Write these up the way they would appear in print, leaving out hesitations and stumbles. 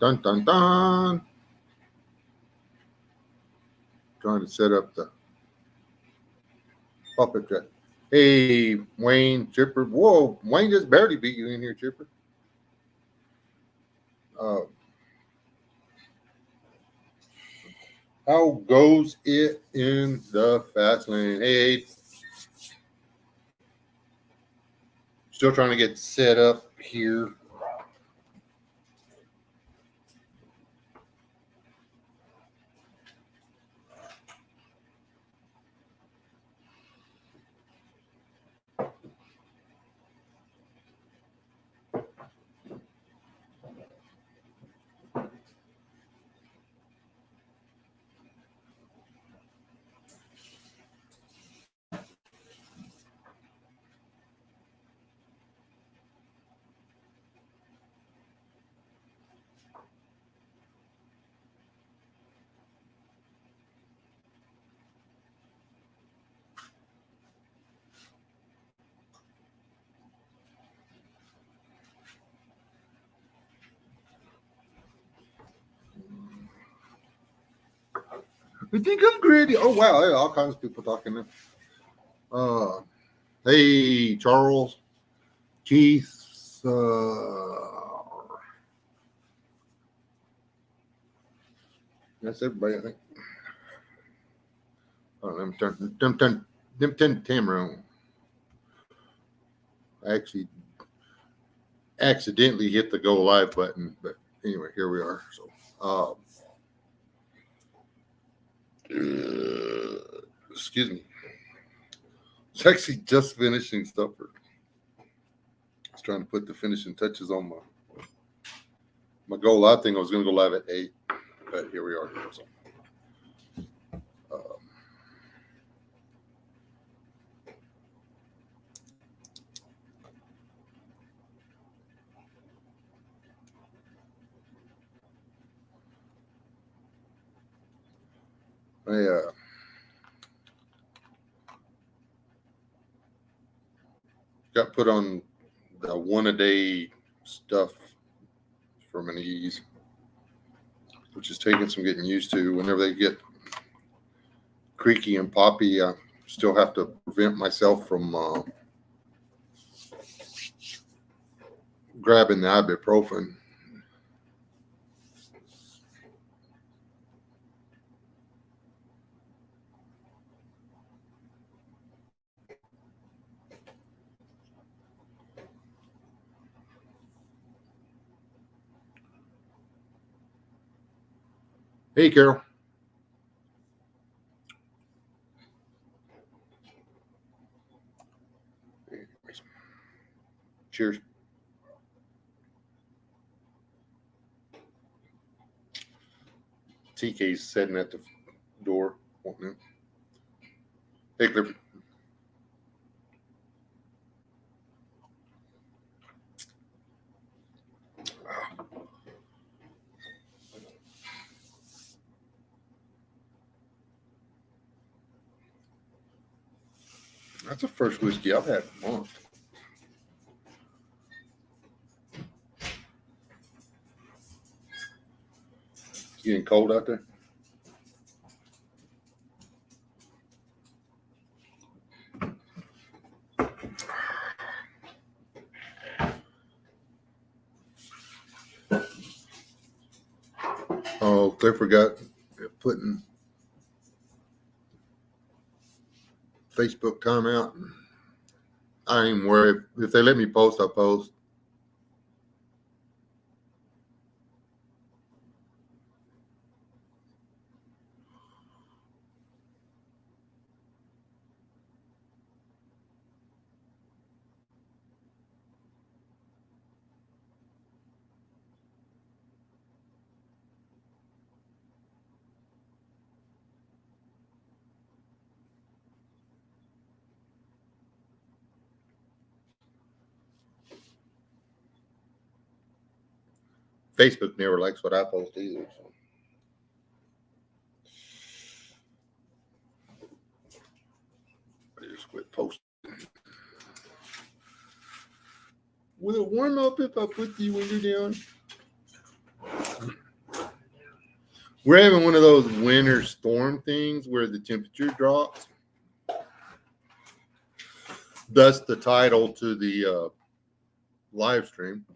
Dun, dun, dun. Trying to set up the puppet track. Hey, Wayne, Chipper. Whoa, Wayne just barely beat you in here, Chipper. How goes it in the fast lane? Hey, still trying to get set up here. I think I'm greedy. Oh wow, there are all kinds of people talking there. Hey, Charles, Keith. That's everybody, I think. Oh, let me turn camera on. I actually accidentally hit the go live button, but anyway, here we are. So, excuse me. It's actually just finishing stuff. I was trying to put the finishing touches on my go live thing. I was going to go live at 8, but here we are. So, I got put on the 1 a day stuff for my knees, which is taking some getting used to. Whenever they get creaky and poppy, I still have to prevent myself from grabbing the ibuprofen. Hey, Carol. Cheers. TK's sitting at the door. Hey, Clifford. That's the first whiskey I've had in a month. It's getting cold out there. Oh, Clifford got putting Facebook timeout. I ain't worried. If they let me post, I'll post. Facebook never likes what I post either. So. I just quit posting. Will it warm up if I put the window down? We're having one of those winter storm things where the temperature drops. Thus, the title to the live stream,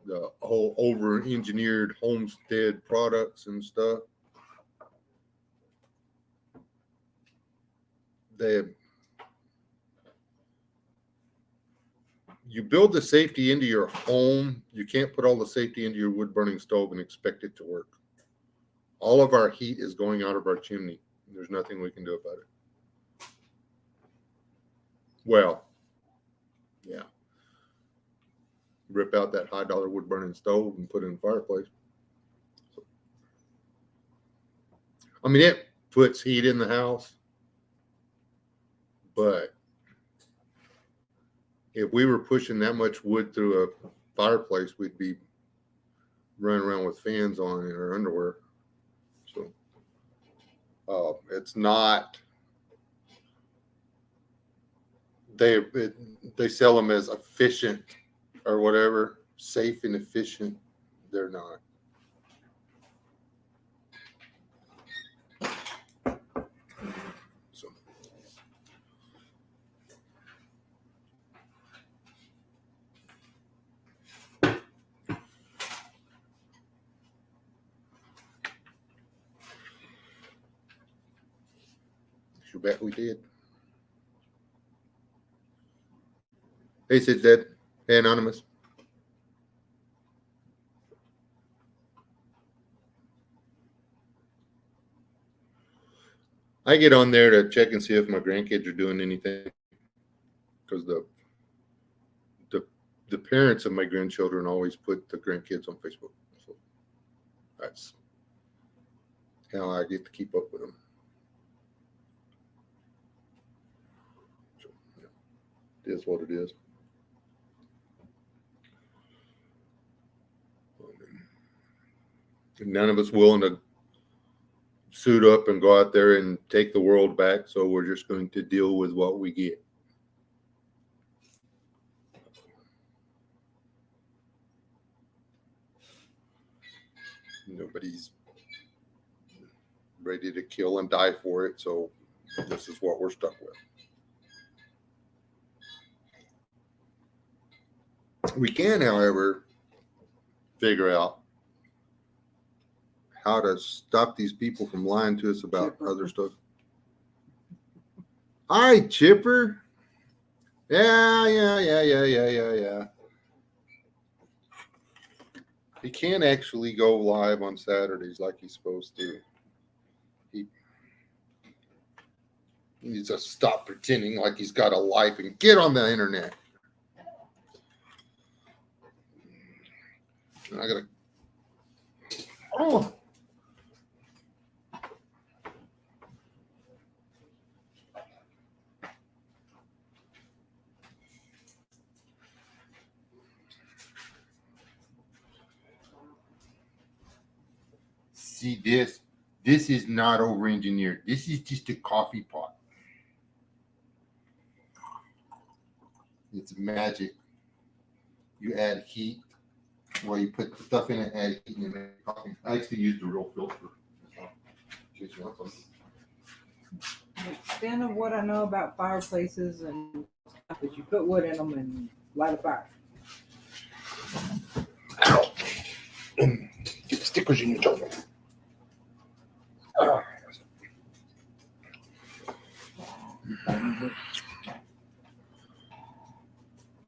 the whole over-engineered homestead products and stuff. You build the safety into your home. You can't put all the safety into your wood burning stove and expect it to work. All of our heat is going out of our chimney. There's nothing we can do about it. Well, yeah. Rip out that high dollar wood burning stove and put it in the fireplace. I mean, it puts heat in the house, but if we were pushing that much wood through a fireplace, we'd be running around with fans on in our underwear. So it's not. They sell them as efficient or whatever, safe and efficient. They're not. So. You bet we did. Hey, Sid's dead. Hey, Anonymous. I get on there to check and see if my grandkids are doing anything, because the parents of my grandchildren always put the grandkids on Facebook. So that's how I get to keep up with them. So, yeah, it is what it is. None of us willing to suit up and go out there and take the world back, so we're just going to deal with what we get. Nobody's ready to kill and die for it, so this is what we're stuck with. We can, however, figure out how to stop these people from lying to us about Chipper. Other stuff. Hi, Chipper. Yeah. He can't actually go live on Saturdays like he's supposed to. He needs to stop pretending like he's got a life and get on the internet. And I gotta. Oh. See this? This is not over-engineered. This is just a coffee pot. It's magic. You add heat. Well, you put stuff in it, add heat, and you make coffee. I actually used a real filter. The extent of what I know about fireplaces and stuff is you put wood in them and light a fire. Ow! Get the stickers in your toe.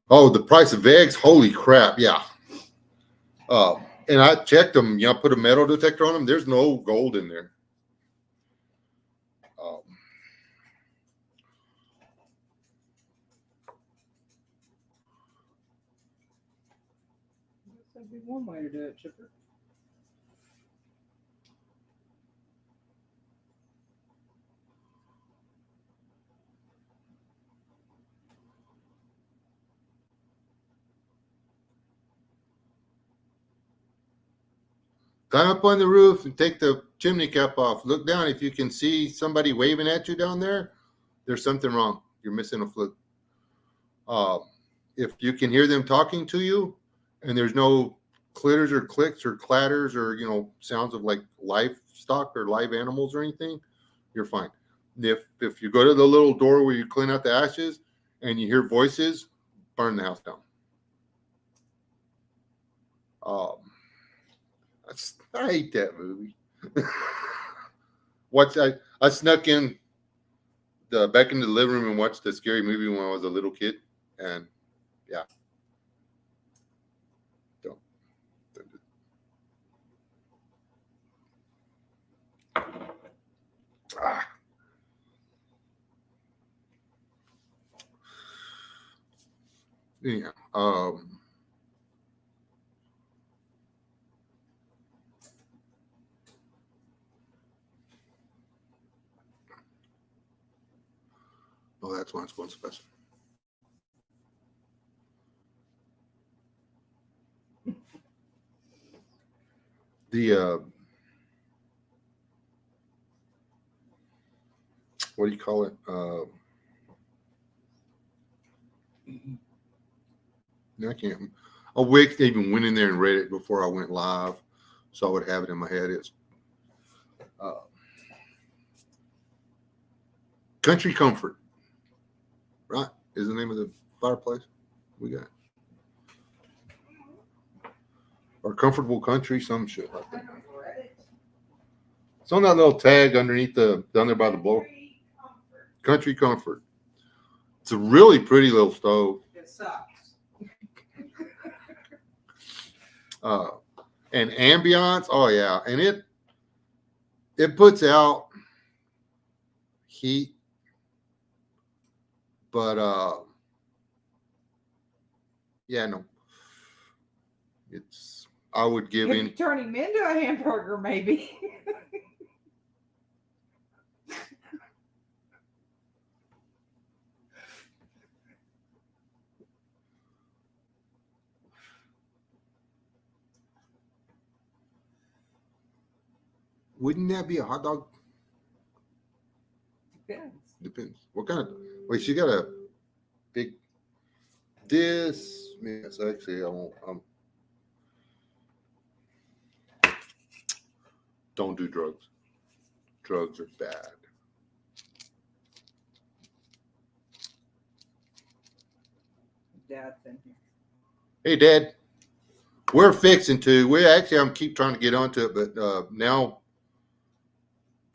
Oh, the price of eggs! Holy crap! Yeah. And I checked them. You know, put a metal detector on them. There's no gold in there. That'd be one way to do it, Chipper. Climb up on the roof and take the chimney cap off. Look down. If you can see somebody waving at you down there, there's something wrong. You're missing a flute. If you can hear them talking to you and there's no clitters or clicks or clatters or, you know, sounds of like livestock or live animals or anything, you're fine. If you go to the little door where you clean out the ashes and you hear voices, burn the house down. Um, I hate that movie. I snuck in back into the living room and watched the scary movie when I was a little kid, and yeah, don't ah. Yeah. Oh, that's why it's going so fast. The what do you call it? I can't. A week they even went in there and read it before I went live, so I would have it in my head. It's Country Comfort, right? Is the name of the fireplace we got, or Comfortable Country, some shit like that. It's on that little tag underneath down there by the blower. Country Comfort. It's a really pretty little stove. It sucks. And ambiance, oh yeah, and it puts out heat, but yeah, no, it's I would give If in. you turn him into a hamburger, maybe. Wouldn't that be a hot dog? Depends. What kind of? Wait, she got a big. This yes, actually, I won't. Don't do drugs. Drugs are bad. Dad's in here. Hey, Dad. We're fixing to. I'm keep trying to get onto it, but now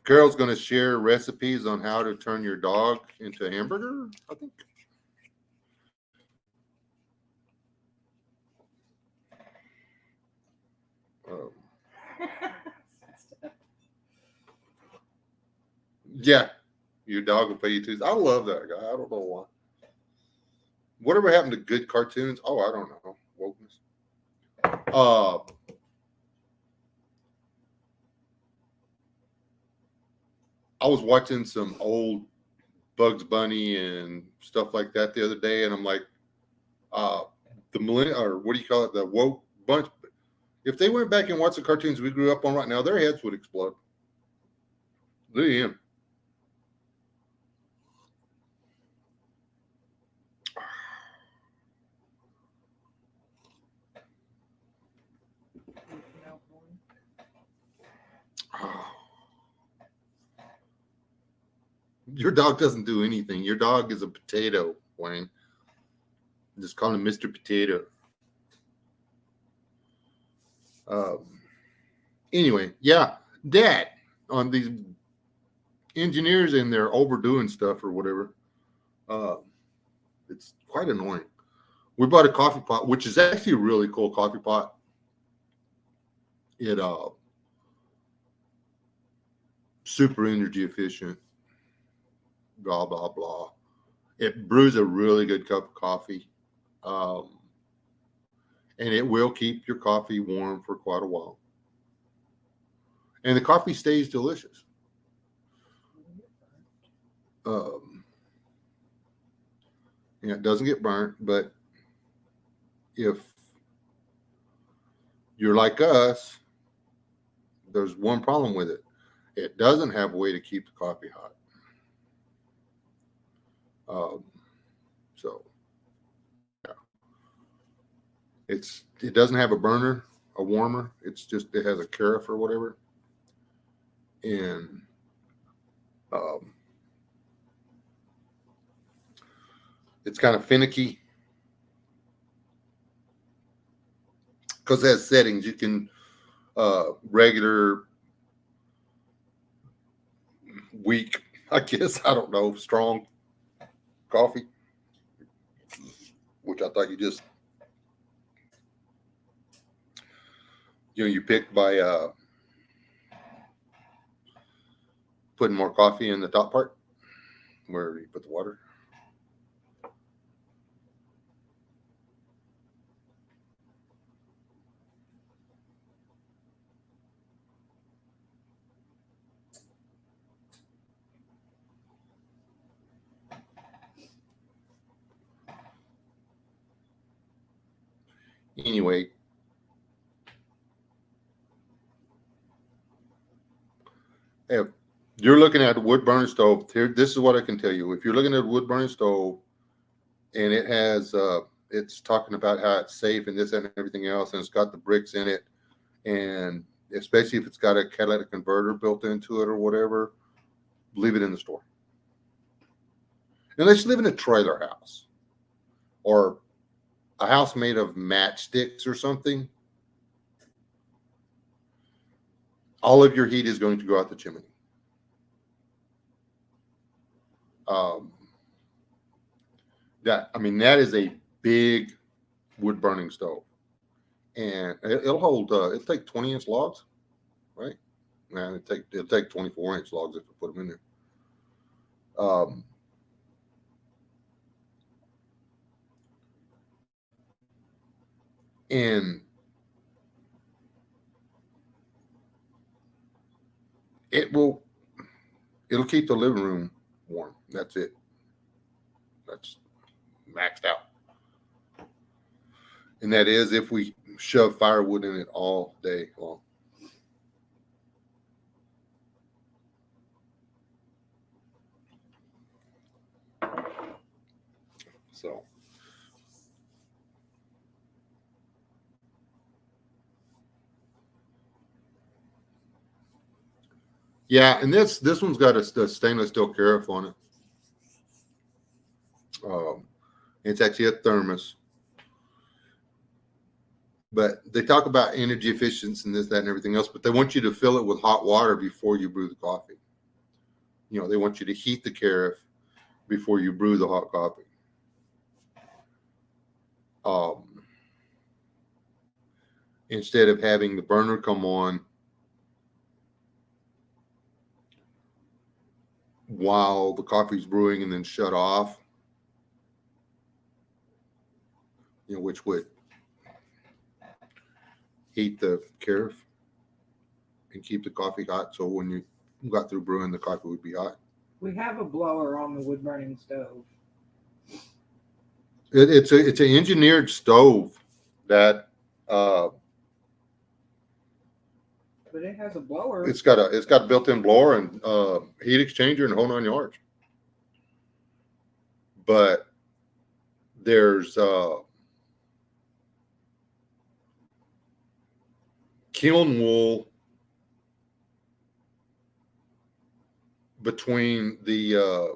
Carol's going to share recipes on how to turn your dog into a hamburger, I think. Yeah, your dog will pay you too. I love that guy. I don't know why. Whatever happened to good cartoons? Oh, I don't know. Wokeness. I was watching some old Bugs Bunny and stuff like that the other day, and I'm like, the millennial, or what do you call it, the woke bunch. If they went back and watched the cartoons we grew up on right now, their heads would explode. Look at him. Your dog doesn't do anything. Your dog is a potato, Wayne. Just call him Mr. Potato. Anyway, yeah, Dad, on these engineers and they're overdoing stuff or whatever. It's quite annoying. We bought a coffee pot, which is actually a really cool coffee pot. It super energy efficient. Blah blah blah. It brews a really good cup of coffee, and it will keep your coffee warm for quite a while. And the coffee stays delicious. It doesn't get burnt, but if you're like us, there's one problem with it. It doesn't have a way to keep the coffee hot. So yeah. It doesn't have a burner, a warmer. It's just, it has a carafe or whatever. And it's kind of finicky because it has settings. You can regular, weak, I guess, I don't know, strong coffee, which I thought you pick by putting more coffee in the top part where you put the water. Anyway, if you're looking at a wood burning stove, here, this is what I can tell you. If you're looking at a wood burning stove and it has, it's talking about how it's safe and this and everything else, and it's got the bricks in it, and especially if it's got a catalytic converter built into it or whatever, leave it in the store. Unless you live in a trailer house or a house made of matchsticks or something, all of your heat is going to go out the chimney. That is a big wood burning stove, and it'll hold. It'll take 20-inch logs, right? Man, it'll take 24-inch logs if you put them in there. And it'll keep the living room warm. That's it. That's maxed out. And that is if we shove firewood in it all day long. So yeah, and this one's got a stainless steel carafe on it. It's actually a thermos. But they talk about energy efficiency and this, that, and everything else, but they want you to fill it with hot water before you brew the coffee. You know, they want you to heat the carafe before you brew the hot coffee. Instead of having the burner come on while the coffee's brewing and then shut off, you know, which would heat the carafe and keep the coffee hot. So when you got through brewing, the coffee would be hot. We have a blower on the wood burning stove. It's an engineered stove that But it has a blower. it's got a built-in blower and heat exchanger and whole 9 yards. But there's kiln wool between the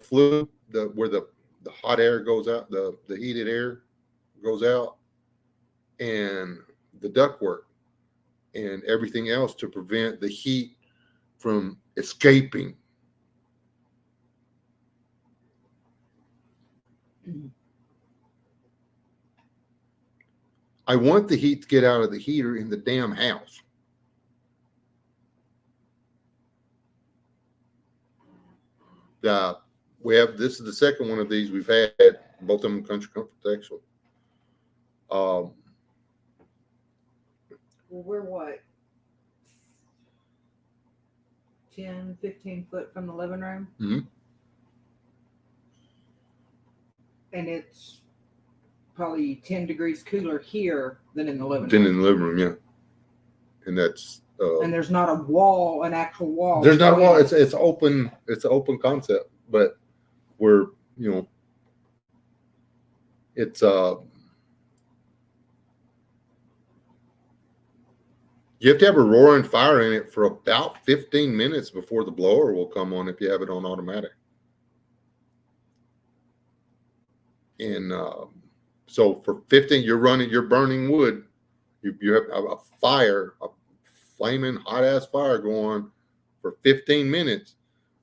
flue, where the hot air goes out, the heated air goes out, and the ductwork and everything else to prevent the heat from escaping. I want the heat to get out of the heater in the damn house. This is the second one of these we've had, both of them Country Comforts actually. Well, we're what? 10, 15 foot from the living room? Mm-hmm. And it's probably 10 degrees cooler here than in the living Then room. in the living room, yeah. And that's And there's not a wall, an actual wall. there's not a wall. It's open. It's an open concept, but we're, you know, It's you have to have a roaring fire in it for about 15 minutes before the blower will come on if you have it on automatic. And so for 15, you're burning wood. You have a fire, a flaming hot ass fire going for 15 minutes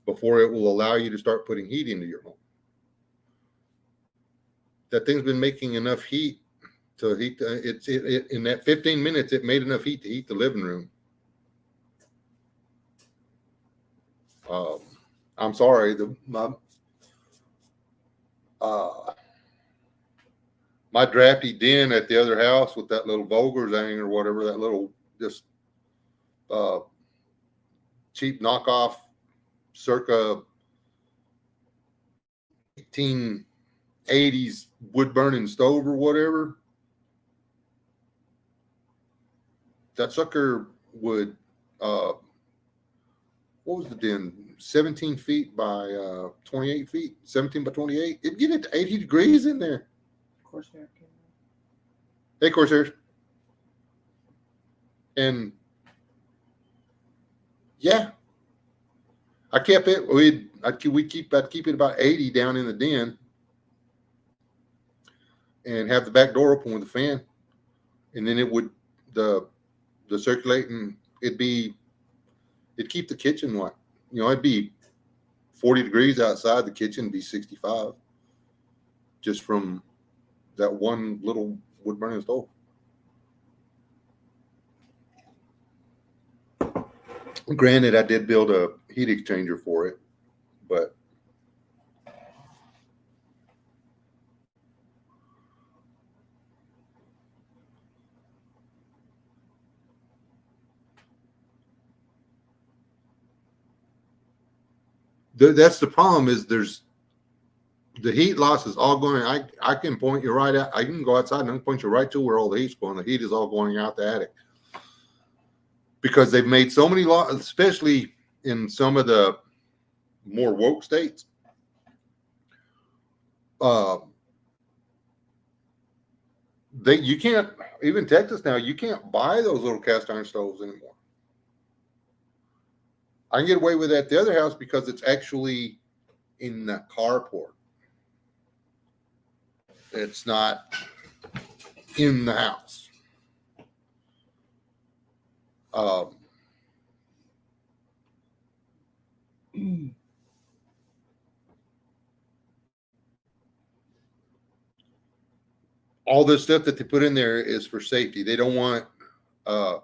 before it will allow you to start putting heat into your home. That thing's been making enough heat to heat. In that 15 minutes, it made enough heat to heat the living room. I'm sorry, my drafty den at the other house with that little Vogelsang or whatever, that little just cheap knockoff circa 1880s wood burning stove or whatever. That sucker would what was the den? 17 feet by 28 feet, 17 by 28. It'd get it to 80 degrees in there. Corsair. Hey, Corsairs. And yeah, I kept it. I'd keep it about 80 down in the den, and have the back door open with a fan, and then it would the circulating. It'd keep the kitchen what, it'd be 40 degrees outside. The kitchen would be 65, just from that one little wood burning stove. Granted, I did build a heat exchanger for it, but that's the problem. Is there's the heat loss is all going. I can point you right out. I can go outside and I can point you right to where all the heat's going. The heat is all going out the attic because they've made so many laws, especially in some of the more woke states. You can't, even Texas now, you can't buy those little cast iron stoves anymore. I can get away with that at the other house because it's actually in the carport. It's not in the house. All this stuff that they put in there is for safety. They don't want, I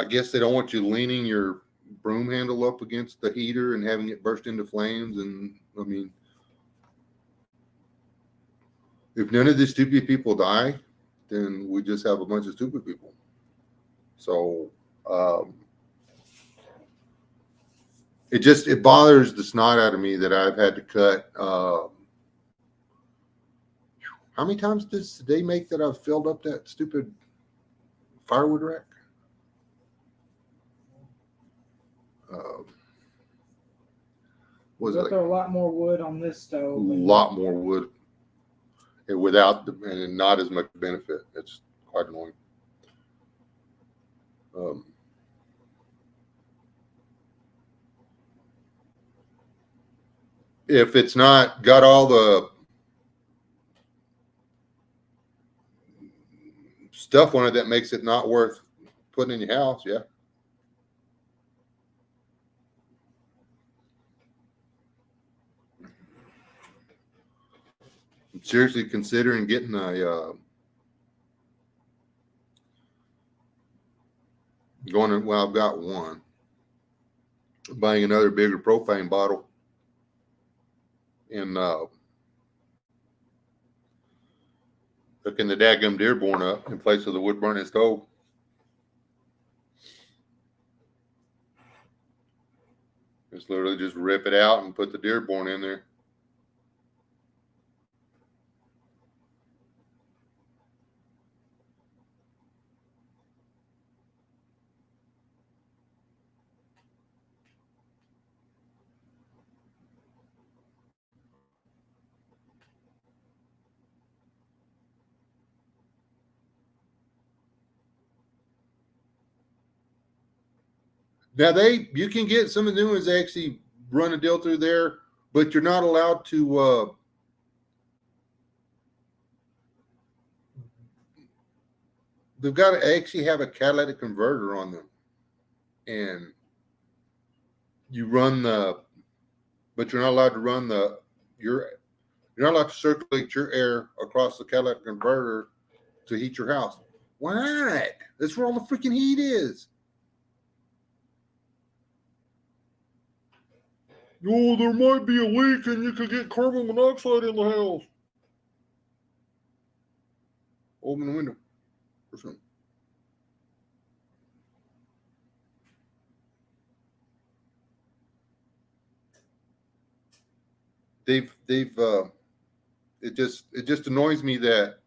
guess they don't want you leaning your broom handle up against the heater and having it burst into flames. And I mean, if none of these stupid people die, then we just have a bunch of stupid people. So it bothers the snot out of me that I've had to cut. How many times does they make that I've filled up that stupid firewood rack? Was But there a lot more wood on this stove. A lot more wood, and and not as much benefit. It's quite annoying. If it's not got all the stuff on it that makes it not worth putting in your house, yeah. I'm seriously considering getting I've got one. Buying another bigger propane bottle and hooking the daggum Dearborn up in place of the wood burning stove. Just literally just rip it out and put the Dearborn in there. Now you can get some of the new ones that actually run a deal through there, but you're not allowed to. They've got to actually have a catalytic converter on them, and you run but you're not allowed to run you're not allowed to circulate your air across the catalytic converter to heat your house. Why not? That's where all the freaking heat is. Oh, there might be a leak and you could get carbon monoxide in the house. Open the window. Or something. They've it just annoys me that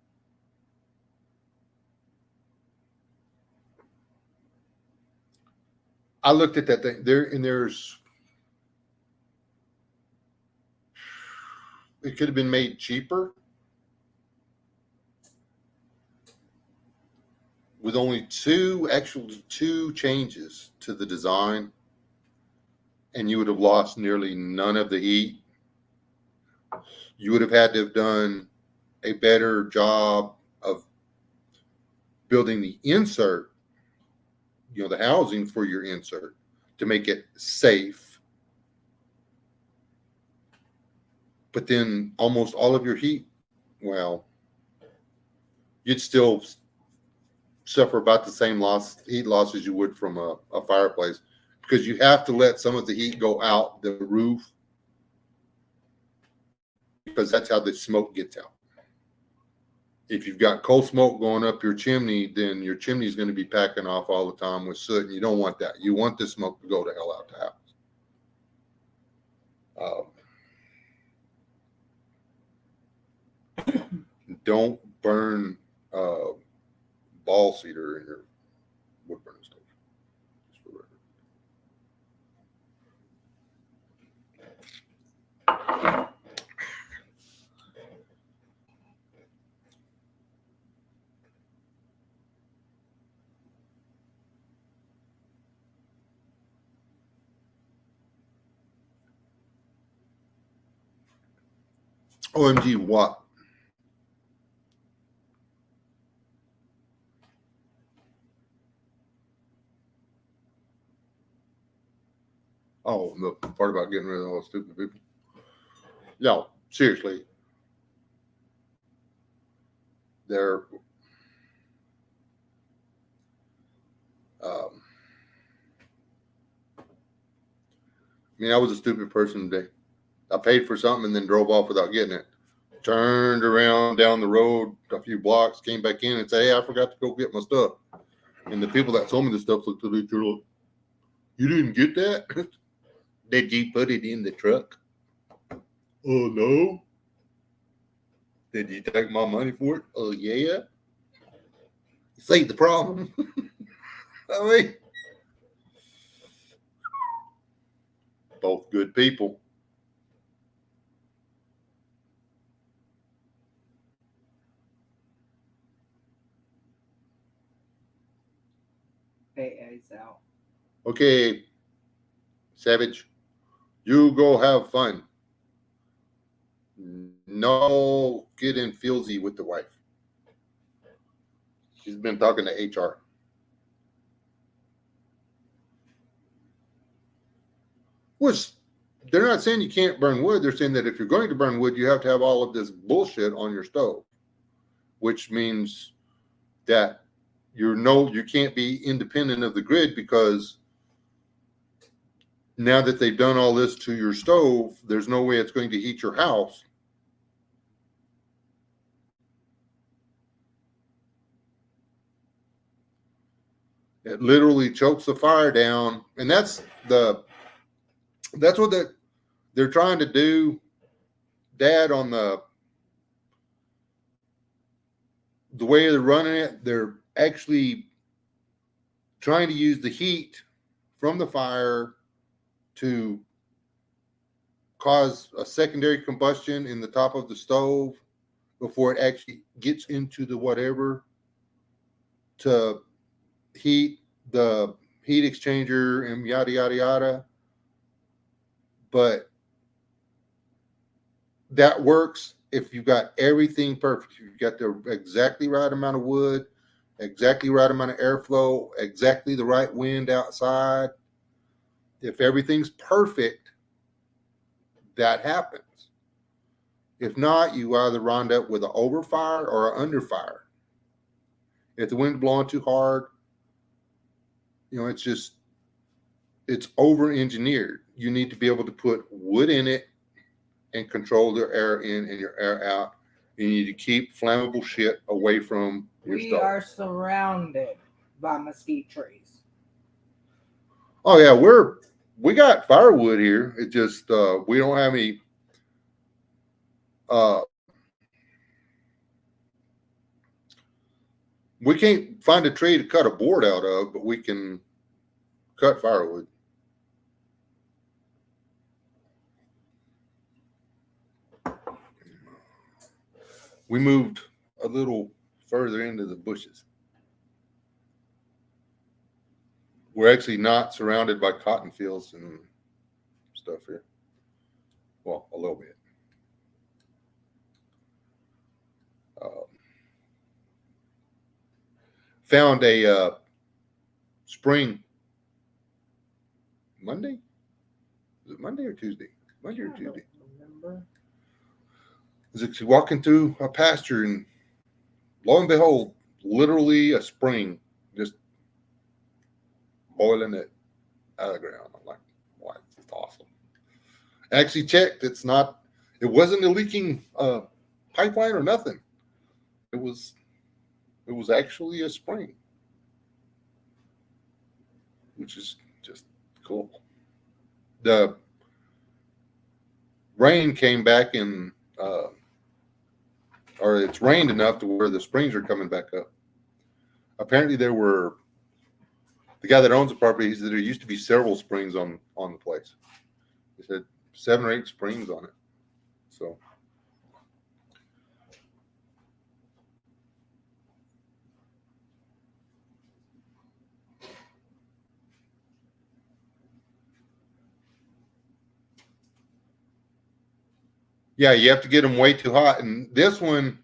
I looked at that thing there, and it could have been made cheaper with only two changes to the design, and you would have lost nearly none of the heat. You would have had to have done a better job of building the insert, the housing for your insert, to make it safe. But then almost all of your heat, well, you'd still suffer about the same heat loss as you would from a fireplace, because you have to let some of the heat go out the roof, because that's how the smoke gets out. If you've got coal smoke going up your chimney, then your chimney is going to be packing off all the time with soot, and you don't want that. You want the smoke to go to hell out the house. Don't burn ball cedar in your wood burning stove. Just for record. OMG, what? Oh, the part about getting rid of all stupid people. No, seriously. They're I was a stupid person today. I paid for something and then drove off without getting it. Turned around down the road a few blocks, came back in and said, "Hey, I forgot to go get my stuff." And the people that sold me the stuff looked at each other like, "You didn't get that? Did you put it in the truck?" "Oh, no." "Did you take my money for it?" "Oh, yeah." See the problem? I mean, both good people. AA's out. Okay, Savage, you go have fun. No getting feelsy with the wife. She's been talking to HR. Which they're not saying you can't burn wood. They're saying that if you're going to burn wood, you have to have all of this bullshit on your stove, which means that you can't be independent of the grid, because now that they've done all this to your stove, there's no way it's going to heat your house. It literally chokes the fire down, and that's what they're trying to do, Dad, on the way they're running it. They're actually trying to use the heat from the fire to cause a secondary combustion in the top of the stove before it actually gets into the whatever to heat heat exchanger and yada, yada, yada. But that works if you've got everything perfect. You've got the exactly right amount of wood, exactly right amount of airflow, exactly the right wind outside. If everything's perfect, that happens. If not, you either wind up with an overfire or an underfire. If the wind's blowing too hard, it's over engineered. You need to be able to put wood in it and control the air in and your air out. You need to keep flammable shit away from your We stove. are surrounded by mesquite trees. Oh yeah, we got firewood here. It just we don't have any we can't find a tree to cut a board out of, but we can cut firewood. We moved a little further into the bushes. We're actually not surrounded by cotton fields and stuff here. Well, a little bit. Found a spring Monday. Is it Monday or Tuesday? Monday or Tuesday? Remember? I was walking through a pasture, and lo and behold, literally a spring just boiling it out of the ground. I'm like, wow, it's awesome. I actually checked. It wasn't a leaking pipeline or nothing. It was actually a spring, which is just cool. The rain came back and or it's rained enough to where the springs are coming back up. Apparently the guy that owns the property, he said there used to be several springs on the place. He said 7 or 8 springs on it. So yeah, you have to get them way too hot. And this one,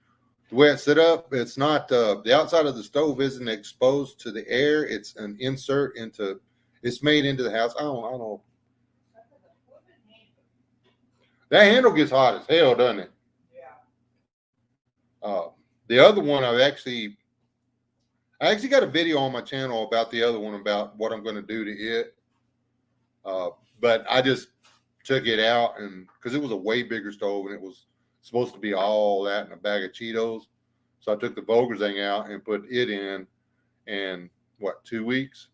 the way it's set up, it's not the outside of the stove isn't exposed to the air. It's an insert into. It's made into the house. I don't know. That handle gets hot as hell, doesn't it? Yeah. The other one, I actually got a video on my channel about the other one, about what I'm going to do to it. But I just took it out, and because it was a way bigger stove and it was supposed to be all that in a bag of Cheetos. So I took the Volgersang out and put it in, and 2 weeks?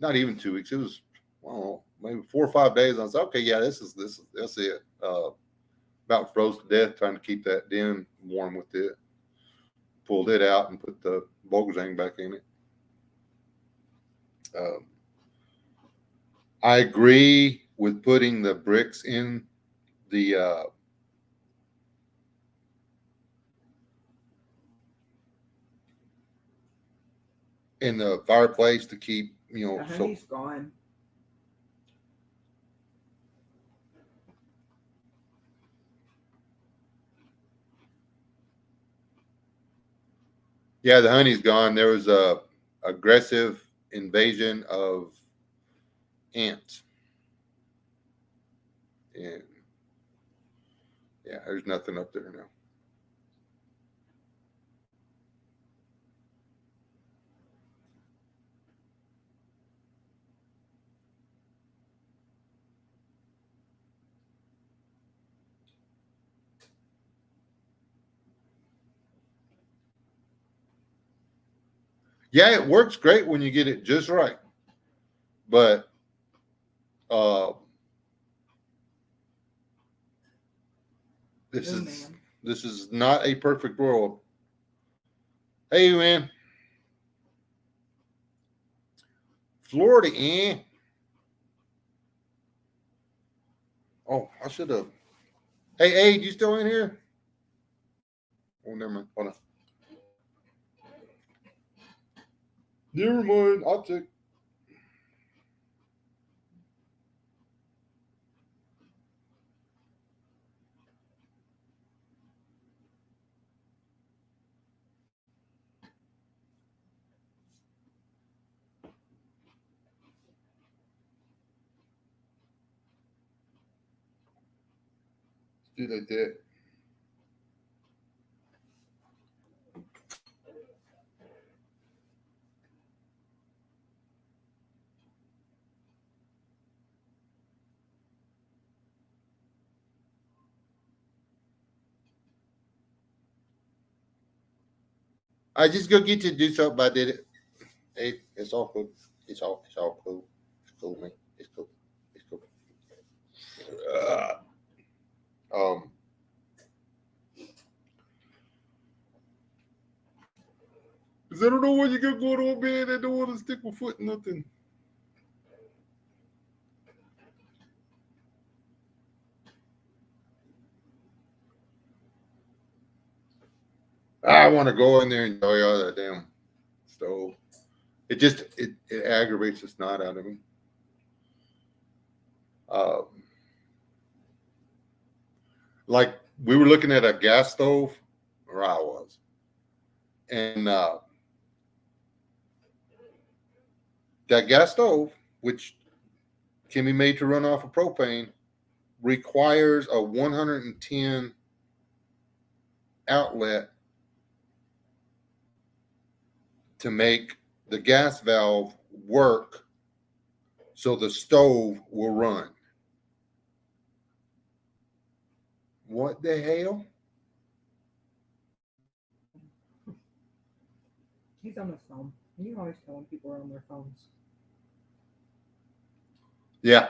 Not even 2 weeks. It was, I don't know, maybe 4 or 5 days. I was like, okay, yeah, that's it. About froze to death trying to keep that den warm with it. Pulled it out and put the Volgersang back in it. I agree with putting the bricks in the fireplace to keep, The honey's gone. Yeah, the honey's gone. There was a aggressive invasion of ants, and yeah, there's nothing up there now. Yeah, it works great when you get it just right, but this is not a perfect world. Hey, man, Florida, eh? Oh, I should have. Hey, you still in here? Oh, never mind. Hold on. Never mind. I'll check. do like that. I just go get you to do something. I did it. Hey, it's all cool. It's all cool. It's cool, man. It's cool. It's cool. Um, cause I don't know what you got going on, man. I don't want to stick my foot in nothing. I want to go in there and enjoy all that damn stove. It aggravates the snot out of me. Um, like we were looking at a gas stove, or I was, and that gas stove, which can be made to run off of propane, requires a 110 outlet to make the gas valve work so the stove will run. What the hell? He's on his phone. You always tell when people are on their phones. Yeah.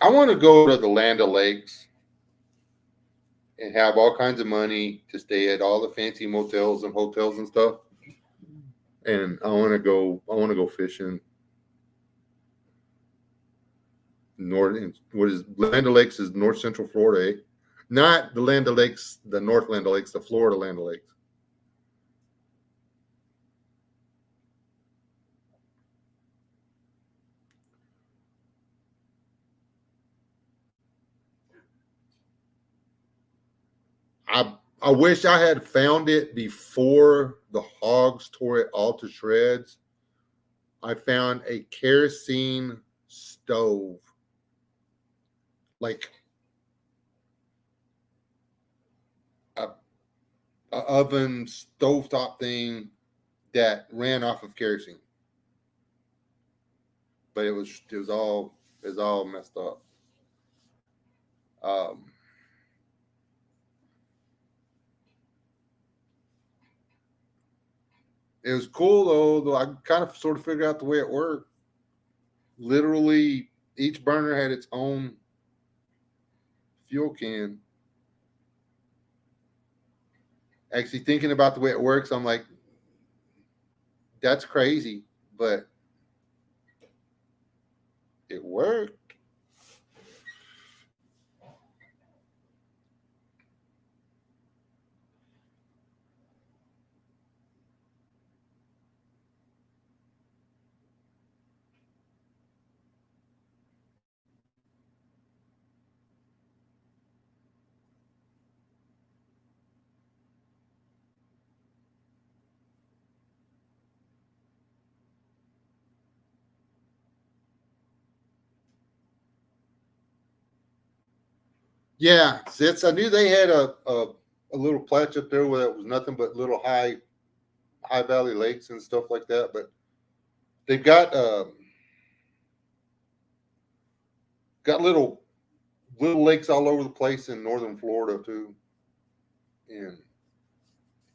I want to go to the Land O'Lakes and have all kinds of money to stay at all the fancy motels and hotels and stuff. And I want to go fishing. What is Land O'Lakes is North Central Florida, eh? Not the Land O'Lakes, the North Land O'Lakes, the Florida Land O'Lakes. I wish I had found it before the hogs tore it all to shreds. I found a kerosene stove, like a, a oven stovetop thing that ran off of kerosene, but it was all messed up. Um, it was cool though I kind of sort of figured out the way it worked. Literally, each burner had its own fuel can. Actually, thinking about the way it works, I'm like, that's crazy, but it worked. Yeah, since I knew they had a little patch up there where it was nothing but little high valley lakes and stuff like that, but they've got little lakes all over the place in northern Florida too. And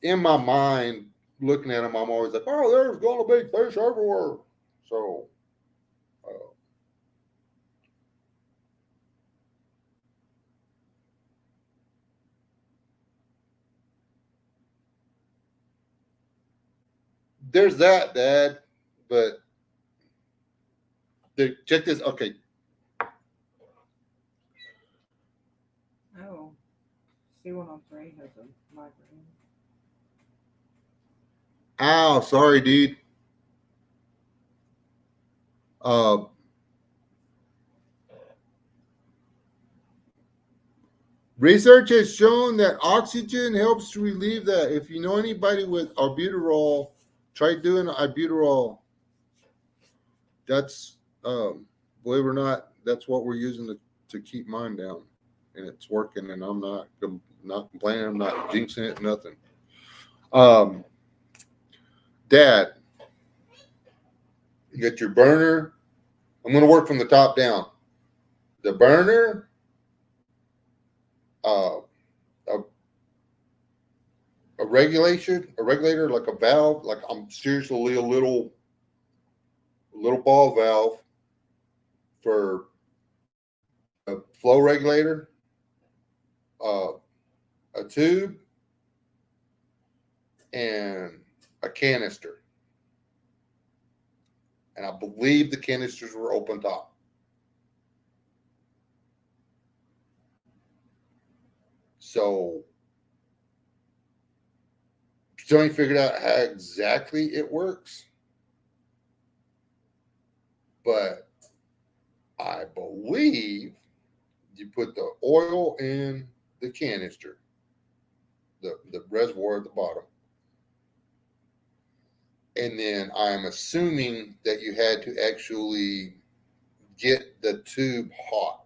in my mind, looking at them, I'm always like, oh, there's gonna be fish everywhere. So uh, there's that, Dad. But check this. Okay, Oh, C103 has a migraine. ow, sorry, dude. Uh, Research has shown that oxygen helps to relieve that. If you know anybody with albuterol, try doing albuterol. that's believe it or not, that's what we're using to keep mine down, and it's working. And I'm not complaining. I'm not jinxing it. Nothing. Um, Dad, you got your burner. I'm going to work from the top down. The burner, uh, a, a regulator, like a valve, like I'm seriously a little ball valve for a flow regulator, uh, a tube, and a canister. And I believe the canisters were open top. So still ain't figured out how exactly it works, but I believe you put the oil in the canister, the reservoir at the bottom. And then I'm assuming that you had to actually get the tube hot.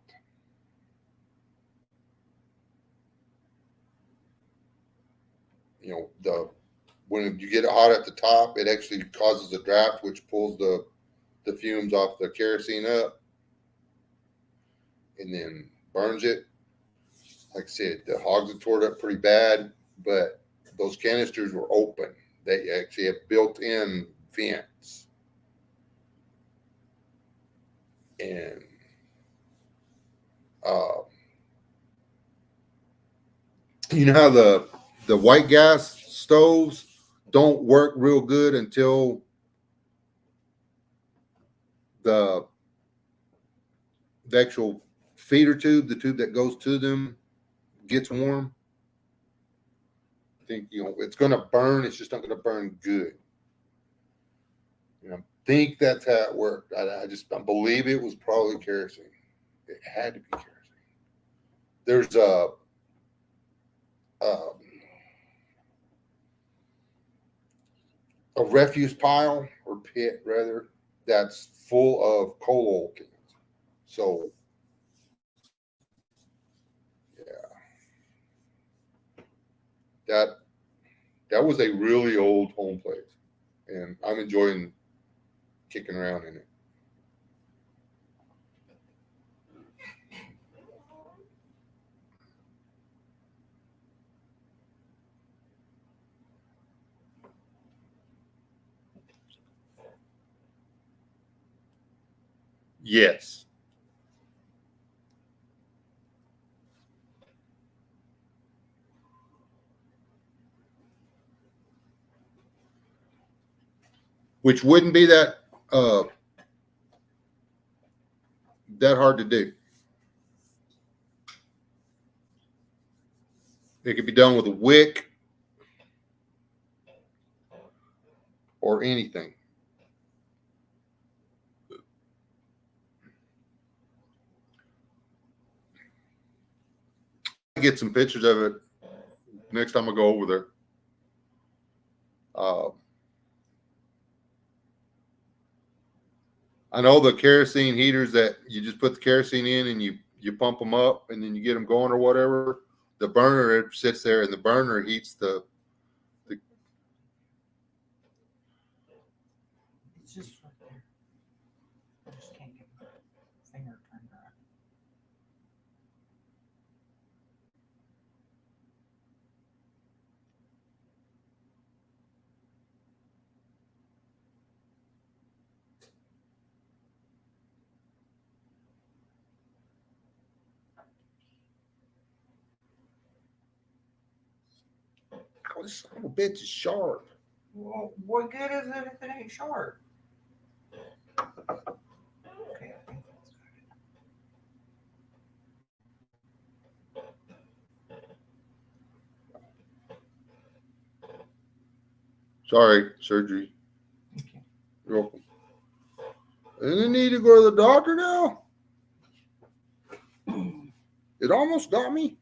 When you get it hot at the top, it actually causes a draft, which pulls the fumes off the kerosene up and then burns it. Like I said, the hogs had tore it up pretty bad, but those canisters were open. They actually have built-in vents. And you know how the white gas stoves don't work real good until the actual feeder tube, the tube that goes to them, gets warm. I think it's going to burn. It's just not going to burn good. I think that's how it worked. I believe it was probably kerosene. It had to be kerosene. There's a refuse pile or pit rather that's full of coal oil cans. So yeah, that was a really old home place, and I'm enjoying kicking around in it. Yes. Which wouldn't be that hard to do. It could be done with a wick or anything. Get some pictures of it next time I go over there. I know the kerosene heaters that you just put the kerosene in and you pump them up and then you get them going or whatever. The burner sits there and the burner heats the. It's just right there. I just can't get my finger turned right. Oh, this son of a bitch is sharp. Well, what good is it if it ain't sharp? Okay, I think that's Sorry, surgery. good. Okay. You're welcome. And you need to go to the doctor now? It almost got me.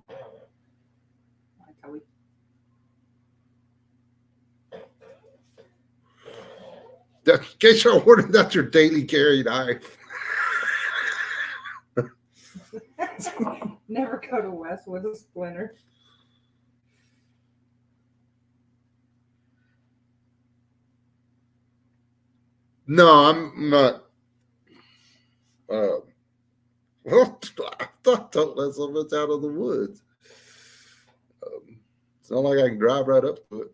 Hi, Kelly. In case you're wondering, that's your daily carry knife. Never go to West with a splinter. No, I'm not. Well, I thought that something's out of the woods. It's not like I can drive right up to it.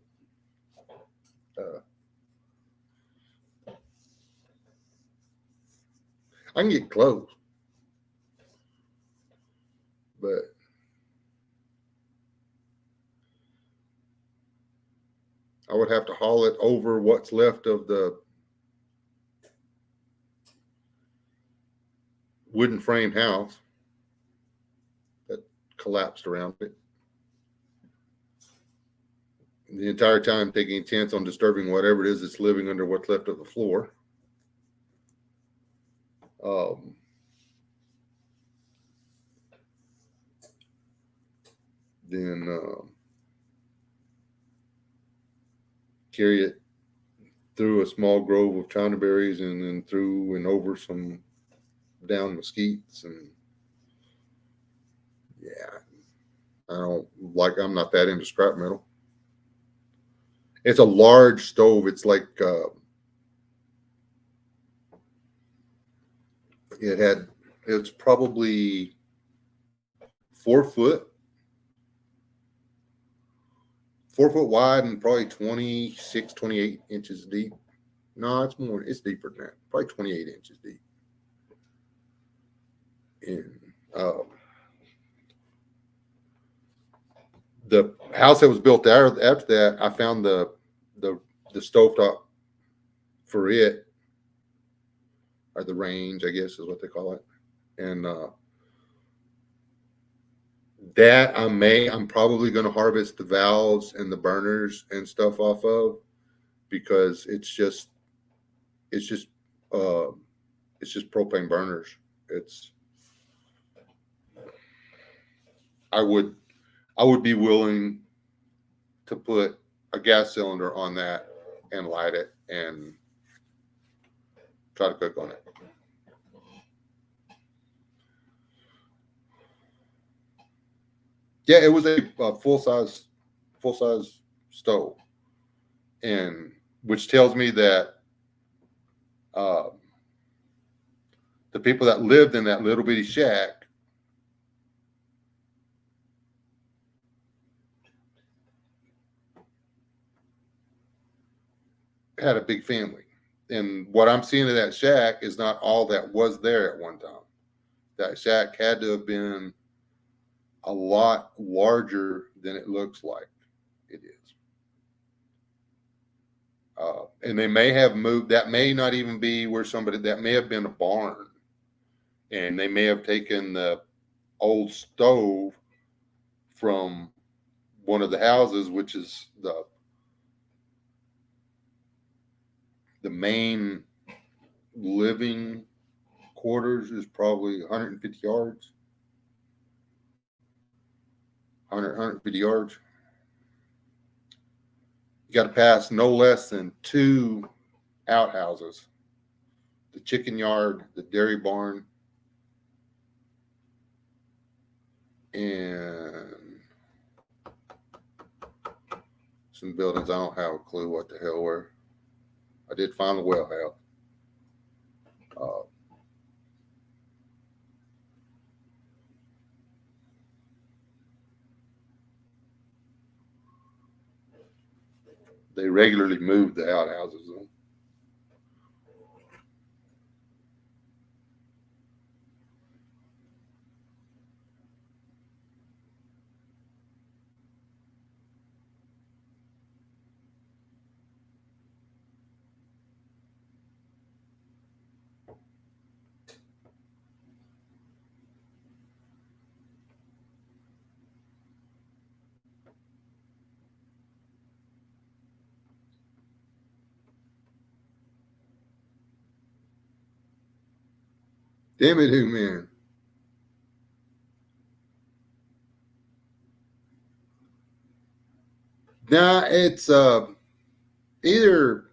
I can get close, but I would have to haul it over what's left of the wooden frame house that collapsed around it. The entire time taking a chance on disturbing whatever it is that's living under what's left of the floor. Then carry it through a small grove of chinaberries and then through and over some down mesquites. And yeah, I'm not that into scrap metal. It's a large stove. It's like it's probably 4 foot, 4 foot wide and probably 26, 28 inches deep. No, it's deeper than that. Probably 28 inches deep. And the house that was built there after that, I found the stovetop for it, or the range, I guess is what they call it. And that I'm probably going to harvest the valves and the burners and stuff off of, because it's just propane burners. I would be willing to put a gas cylinder on that and light it and try to cook on it. Yeah, it was a full size stove, and which tells me that the people that lived in that little bitty shack had a big family. And what I'm seeing in that shack is not all that was there at one time. That shack had to have been a lot larger than it looks like it is. And they may have moved. That may not even be where that may have been a barn. And they may have taken the old stove from one of the houses, which is the main living quarters is probably 150 yards. 150 yards. You got to pass no less than 2 outhouses: the chicken yard, the dairy barn, and some buildings I don't have a clue what the hell were. I did find the well house. They regularly moved the outhouses. Damn it, who man? Nah, it's either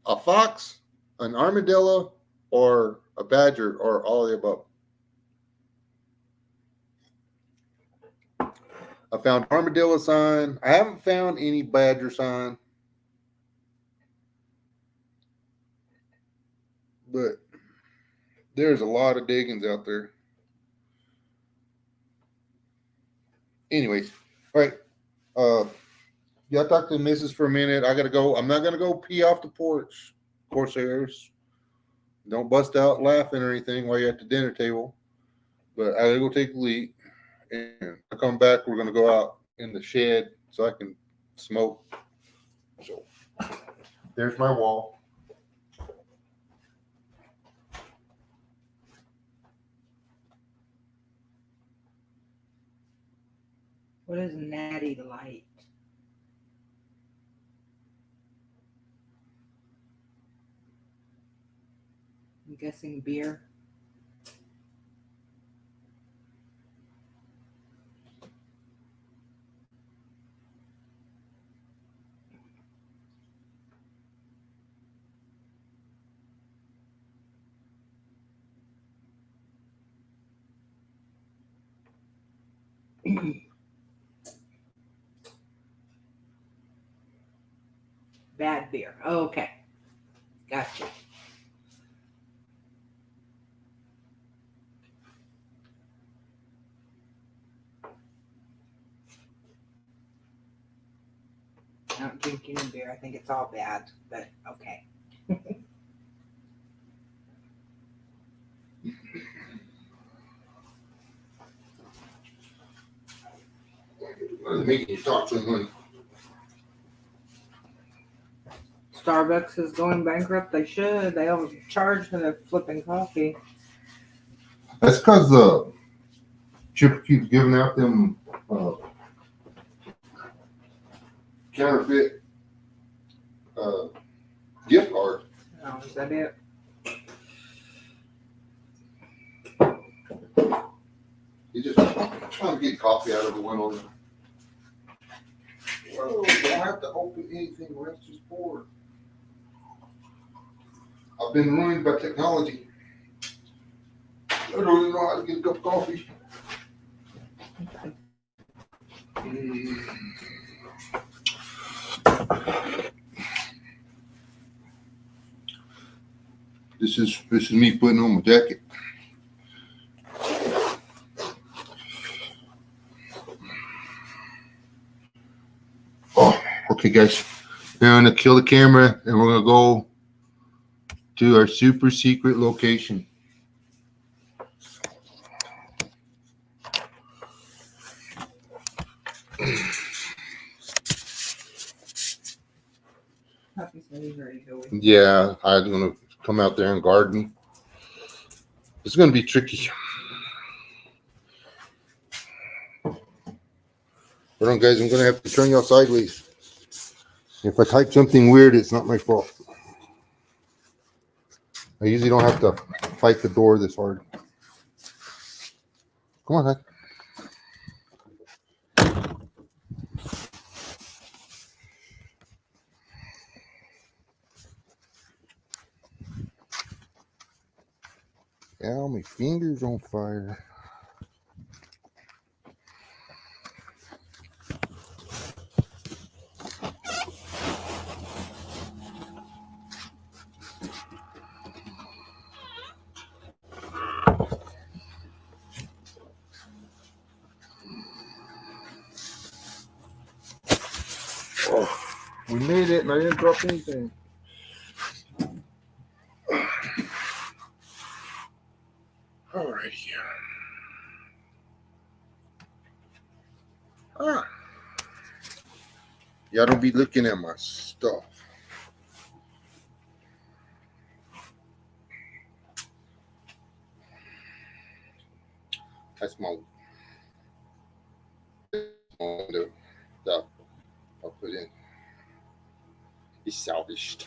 a fox, an armadillo, or a badger, or all of the above? I found armadillo sign. I haven't found any badger sign. But there's a lot of diggings out there. Anyways, all right. Y'all talk to the missus for a minute. I gotta go. I'm not gonna go pee off the porch, Corsairs. Don't bust out laughing or anything while you're at the dinner table. But I gotta go take a leak, and I come back. We're gonna go out in the shed so I can smoke. So there's my wall. What is Natty Light? I'm guessing beer. Bad beer. Oh, okay. Gotcha. I don't drink any beer. I think it's all bad, but okay. Making you talk too much. Starbucks is going bankrupt. They should. They overcharge for their flipping coffee. That's because Chip keeps giving out them counterfeit gift cards. Oh, is that it? He's just trying to get coffee out of the window. Whoa, do I have to open anything? Let's just pour. I've been ruined by technology. I don't even know how to get a cup of coffee. This is me putting on my jacket. Oh, okay, guys. Now I'm gonna kill the camera, and we're gonna go to our super secret location. Puppy said he's ready to go. Yeah, I'm gonna come out there and garden. It's gonna be tricky. Hold on, guys. I'm gonna have to turn y'all sideways. If I type something weird, it's not my fault. I usually don't have to fight the door this hard. Come on, Hank. Ow, my finger's on fire. Oh, we made it, and I didn't drop anything. All right here. Y'all don't be looking at my stuff. That's my window that I'll put in. It's salvaged.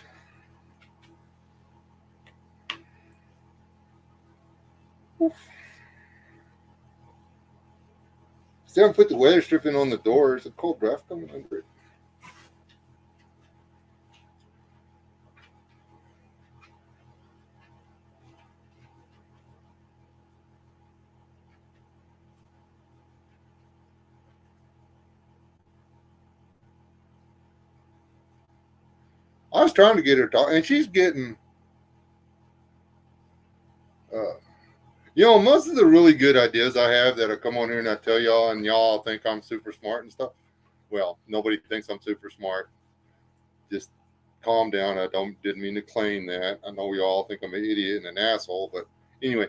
Still haven't put the weather stripping on the door. There's a cold draft coming under it. I was trying to get her to talk, and she's getting, uh, most of the really good ideas I have that I come on here and I tell y'all, and y'all think I'm super smart and stuff. Well, nobody thinks I'm super smart. Just calm down. Didn't mean to claim that. I know we all think I'm an idiot and an asshole, but anyway,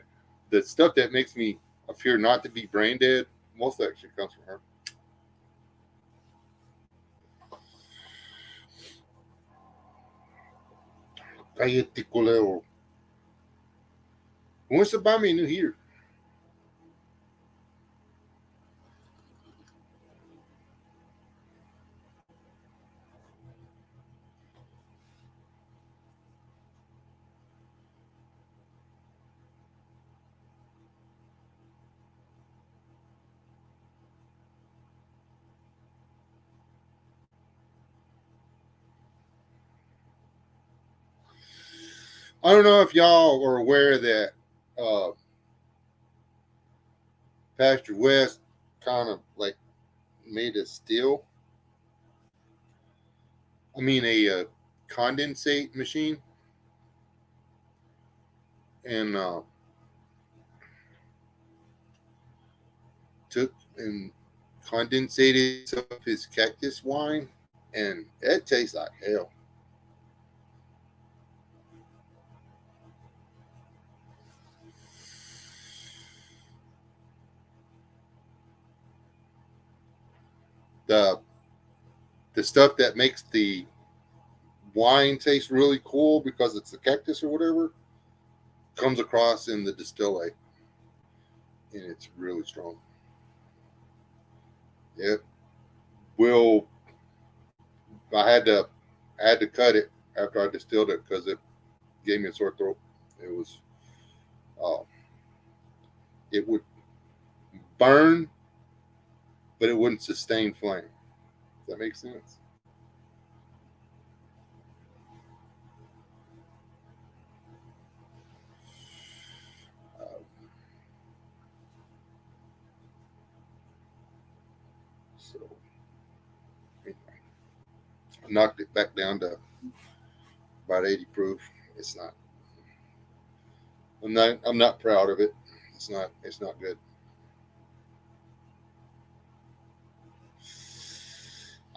the stuff that makes me appear not to be brain dead, most of that shit comes from her. Cállate, culero. Who wants to buy me a new heater? I don't know if y'all are aware that uh, Pastor West kind of like made a still. I mean, a condensate machine, and took and condensated some of his cactus wine, and it tastes like hell. The the stuff that makes the wine taste really cool because it's the cactus or whatever comes across in the distillate, and it's really strong. It will. I had to cut it after I distilled it because it gave me a sore throat. It was uh, it would burn, but it wouldn't sustain flame. Does that make sense? Uh, so anyway, I knocked it back down to about 80 proof. It's not. I'm not proud of it. It's not. It's not good.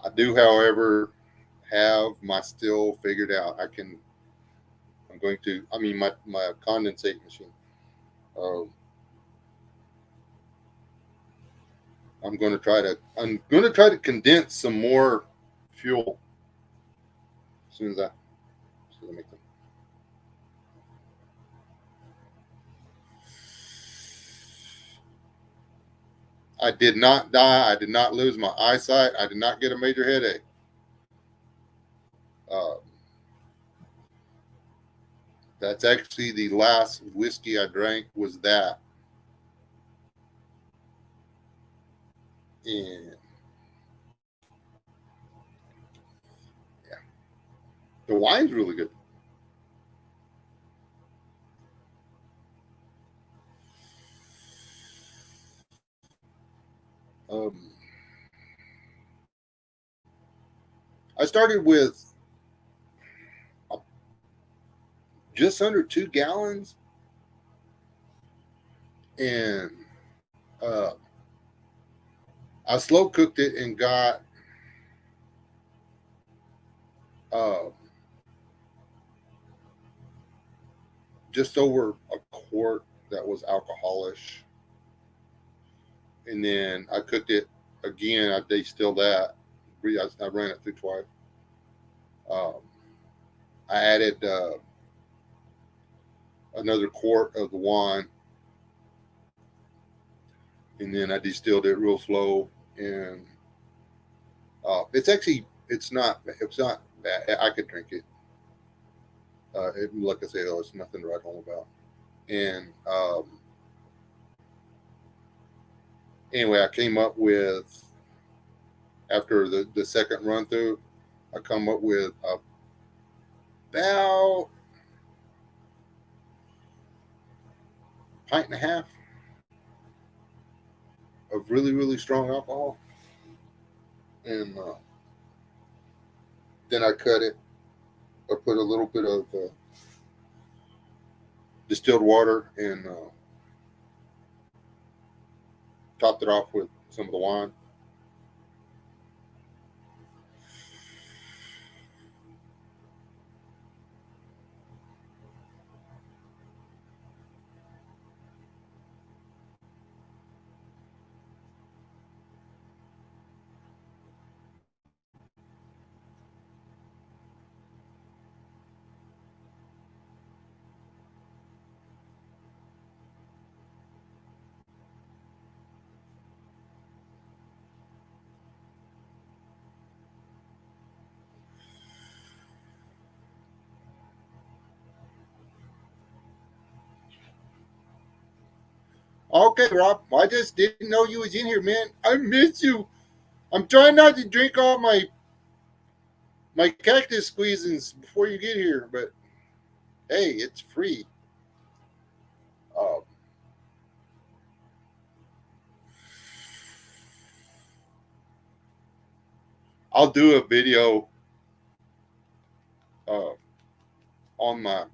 I do, however, have my still figured out. I can. I'm going to. I mean, my condensate machine. Um, I'm going to try to. I'm going to try to condense some more fuel as soon as I make them. I did not die. I did not lose my eyesight. I did not get a major headache. Uh, that's actually the last whiskey I drank was that, and yeah, the wine's really good. Um, I started with just under 2 gallons, and uh, I slow cooked it and got uh, just over a quart that was alcoholish, and then I cooked it again. I distilled that. I ran it through twice. Um, I added another quart of the wine, and then I distilled it real slow. And it's not bad. I could drink it. Like I said, it's nothing to write home about. And anyway, I came up with after the second run through, I come up with about a pint and a half of really really strong alcohol, and then I cut it I put a little bit of distilled water and topped it off with some of the wine. Okay, Rob. I just didn't know you was in here, man. I miss you. I'm trying not to drink all my cactus squeezins before you get here, but hey, it's free. Uh, I'll do a video uh, on my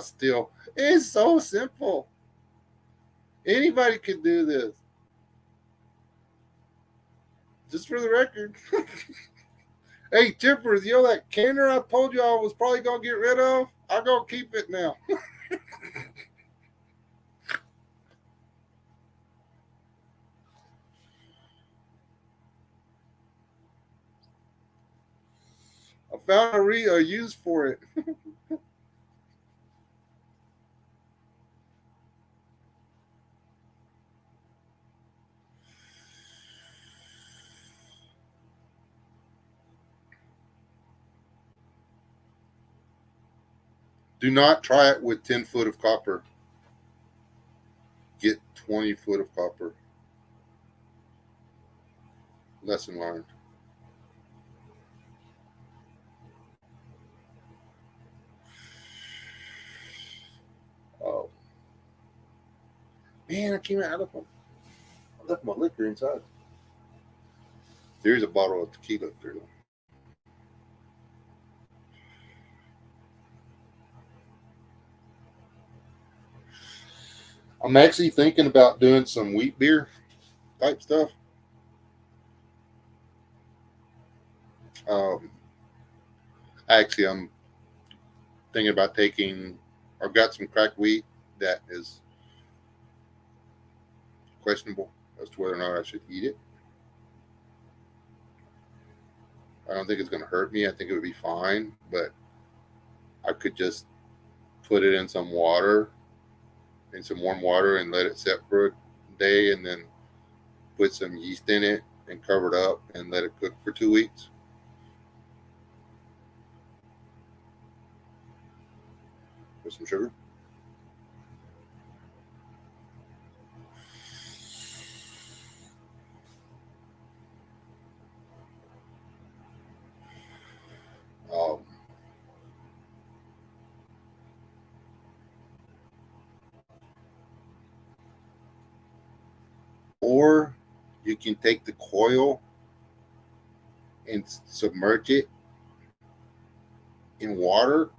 still. It's so simple. Anybody could do this. Just for the record. Hey, Tippers, that canner I told you I was probably gonna get rid of, I'm gonna keep it now. I found a use for it. Do not try it with 10 foot of copper. Get 20 foot of copper. Lesson learned. Oh man, I came out of them. I left my liquor inside. There's a bottle of tequila up there. I'm actually thinking about doing some wheat beer type stuff. Um, Actually, I'm thinking about taking. I've got some cracked wheat that is questionable as to whether or not I should eat it. I don't think it's going to hurt me. I think it would be fine, but I could just put it in some water, in some warm water, and let it set for a day, and then put some yeast in it and cover it up and let it cook for 2 weeks with some sugar. Um, or you can take the coil and submerge it in water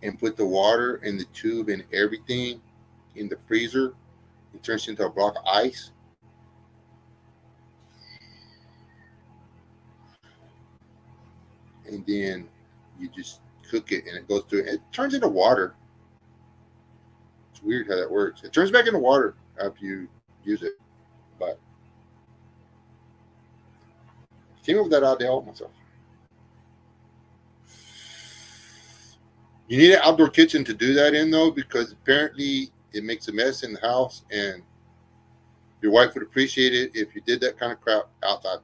and put the water and the tube and everything in the freezer. It turns into a block of ice. And then you just cook it and it goes through. It turns into water. It's weird how that works. It turns back into water after you use it. But I came up with that idea all myself. You need an outdoor kitchen to do that in, though, because apparently it makes a mess in the house, and your wife would appreciate it if you did that kind of crap outside.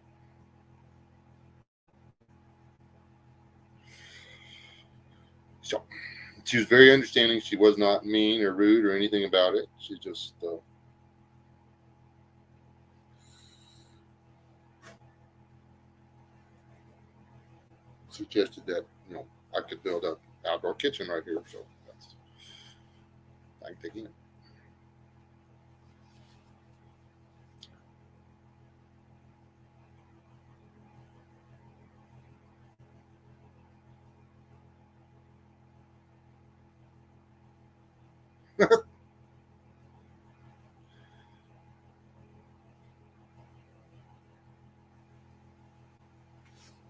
So she was very understanding. She was not mean or rude or anything about it. She just suggested that I could build an outdoor kitchen right here. So that's I'm taking it.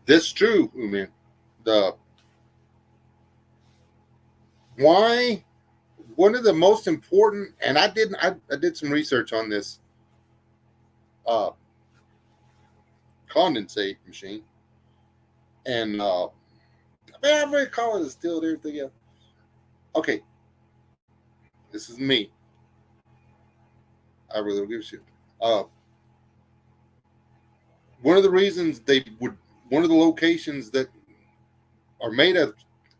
That's true, man. The why one of the most important, and I did some research on this uh, condensate machine, and man, I'm very call it still everything else. Okay, this is me. I really don't give a shit. Uh, one of the reasons they would, one of the locations that are made of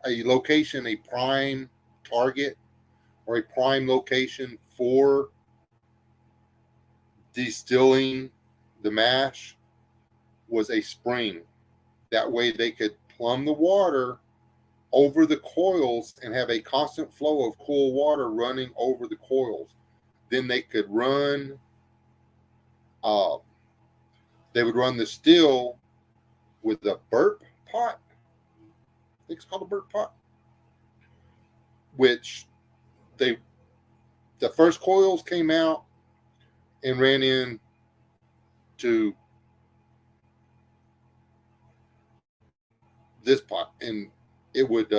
a location, a prime target or a prime location for distilling the mash was a spring. That way they could plumb the water over the coils and have a constant flow of cool water running over the coils. Then they could run, uh, they would run the still with a burp pot. I think it's called a burp pot, which they, the first coils came out and ran in to this pot, and it would,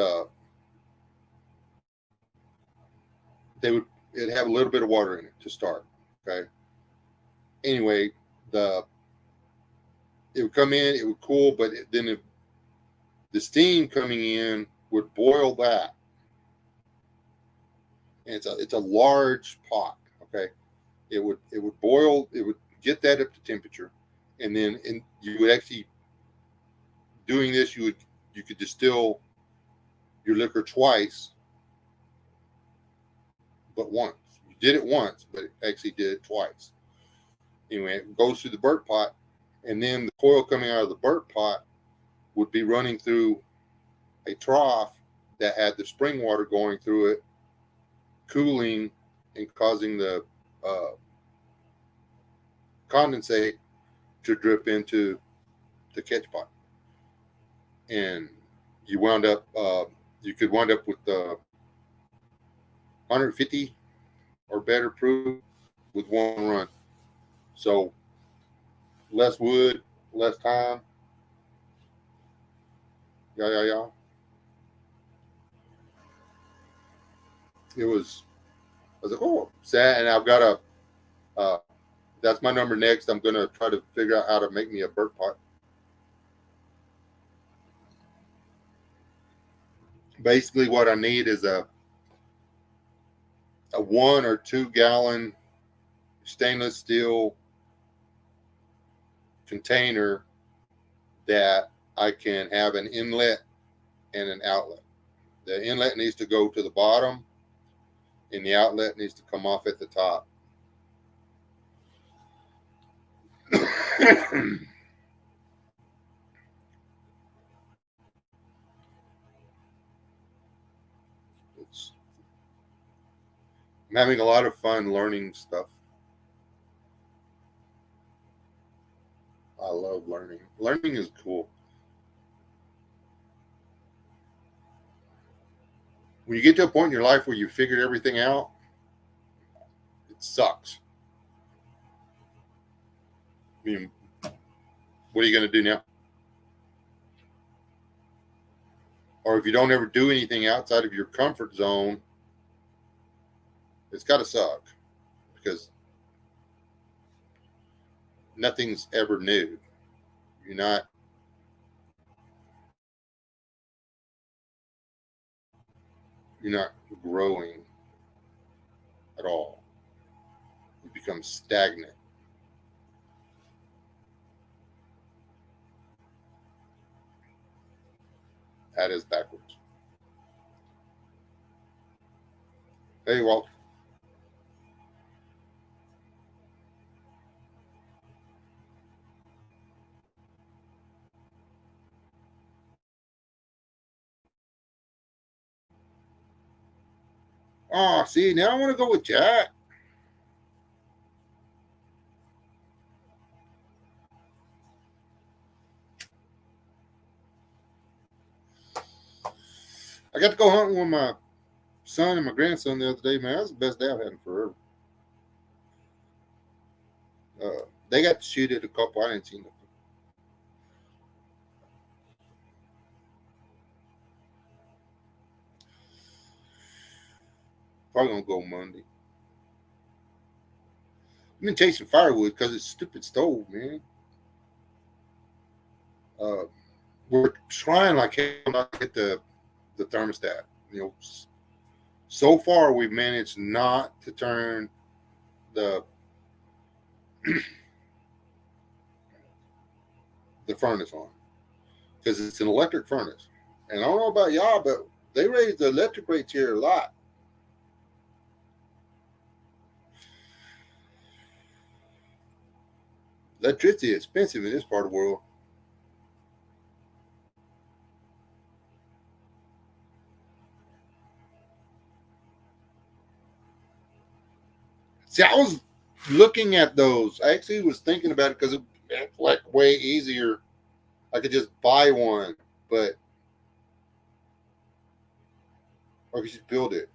they would, it'd have a little bit of water in it to start. Okay. Anyway, the, it would come in, it would cool, but then the steam coming in would boil that. And it's a large pot. Okay. It would boil, it would get that up to temperature. And then you would actually, doing this, you could distill your liquor twice, but once. You did it once, but it actually did it twice. Anyway, it goes through the burp pot, and then the coil coming out of the burp pot would be running through a trough that had the spring water going through it, cooling and causing the condensate to drip into the catch pot. And you wound up, you could wind up with 150 or better proof with one run. So less wood, less time. Yeah. It was, I was like, oh, sad. And I've got that's my number next. I'm going to try to figure out how to make me a burp pot. Basically, what I need is a 1 or 2 gallon stainless steel container that I can have an inlet and an outlet. The inlet needs to go to the bottom, and the outlet needs to come off at the top. I'm having a lot of fun learning stuff. I love learning. Learning is cool. When you get to a point in your life where you figured everything out, it sucks. I mean, what are you going to do now? Or if you don't ever do anything outside of your comfort zone, it's got to suck because nothing's ever new. You're not growing at all. You become stagnant. That is backwards. Hey, Walt. Oh, see, now I want to go with Jack. I got to go hunting with my son and my grandson the other day, man. That was the best day I've had in forever. They got to shoot at a couple. I didn't see nothing. Probably gonna go Monday. I've been chasing firewood because it's stupid stove, man. Uh, we're trying like hell not to hit the thermostat. You know, so far we've managed not to turn the the furnace on because it's an electric furnace. And I don't know about y'all, but they raised the electric rates here a lot. Electricity is expensive in this part of the world. See, I was looking at those. I actually was thinking about it because it's like way easier. I could just buy one, but or you could just build it.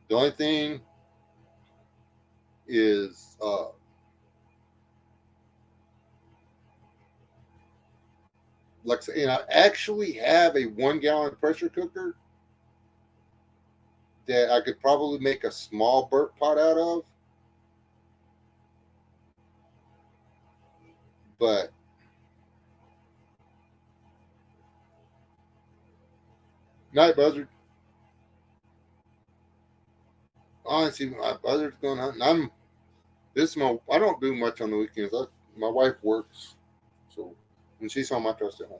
The only thing is, like I said, and I actually have a 1 gallon pressure cooker that I could probably make a small burnt pot out of, but night buzzard. Honestly, my buzzard's going hunting. I don't do much on the weekends. My wife works, so when she's home, I try to stay home.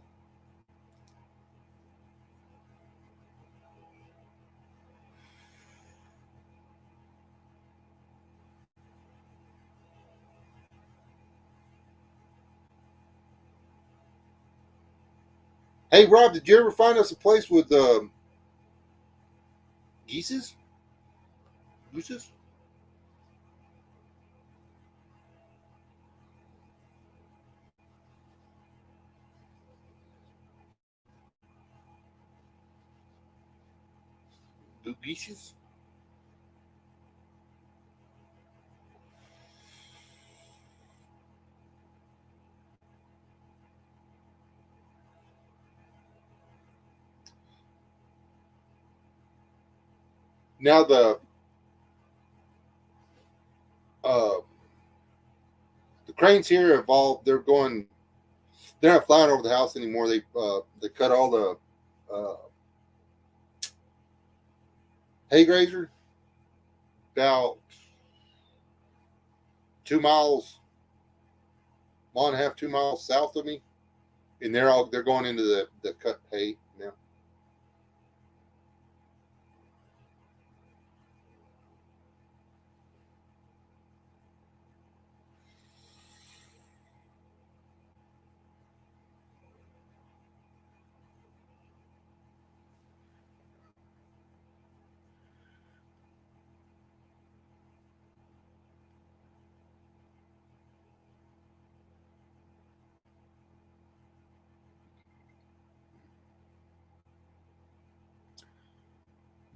Hey, Rob, did you ever find us a place with geeses? Gooses? Do geeses? Now uh, the cranes here have all they're going. They're not flying over the house anymore. They cut all the hay grazer about 2 miles, 1.5, 2 miles south of me, and they're going into the cut hay now.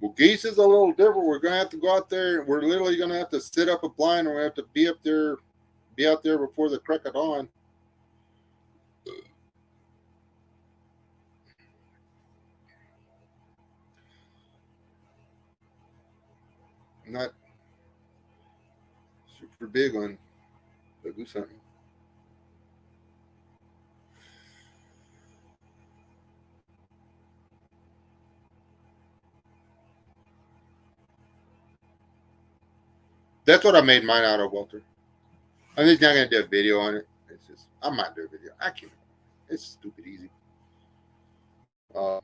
Well, geese is a little different. We're gonna have to go out there. We're literally gonna have to set up a blind, and we have to be out there before the crack of dawn. I'm not super big on the goose hunting. That's what I made mine out of, Walter. I'm just not gonna do a video on it. It's just I might do a video. I can't. It's stupid easy. Or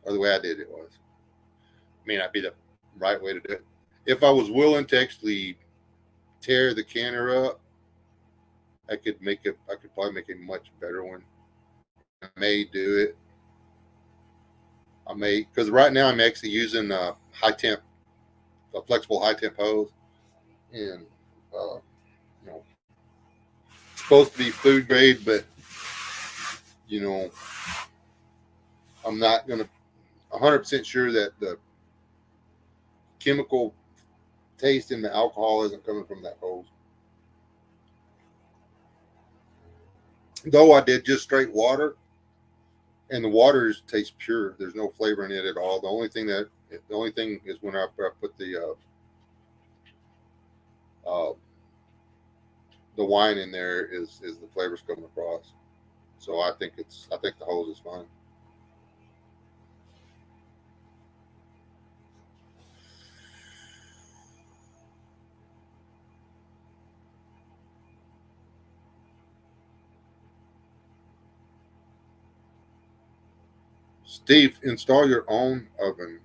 the way I did it was. May not be the right way to do it. If I was willing to actually tear the canner up, I could make it. I could probably make a much better one. I may do it. I may because right now I'm actually using a flexible high temp hose, and you know, it's supposed to be food grade, but you know, I'm not gonna 100% sure that the chemical taste in the alcohol isn't coming from that hose. Though I did just straight water, and the water tastes pure. There's no flavor in it at all. The only thing is when I put the wine in there is the flavors coming across. So I think the hose is fine. Steve, install your own oven.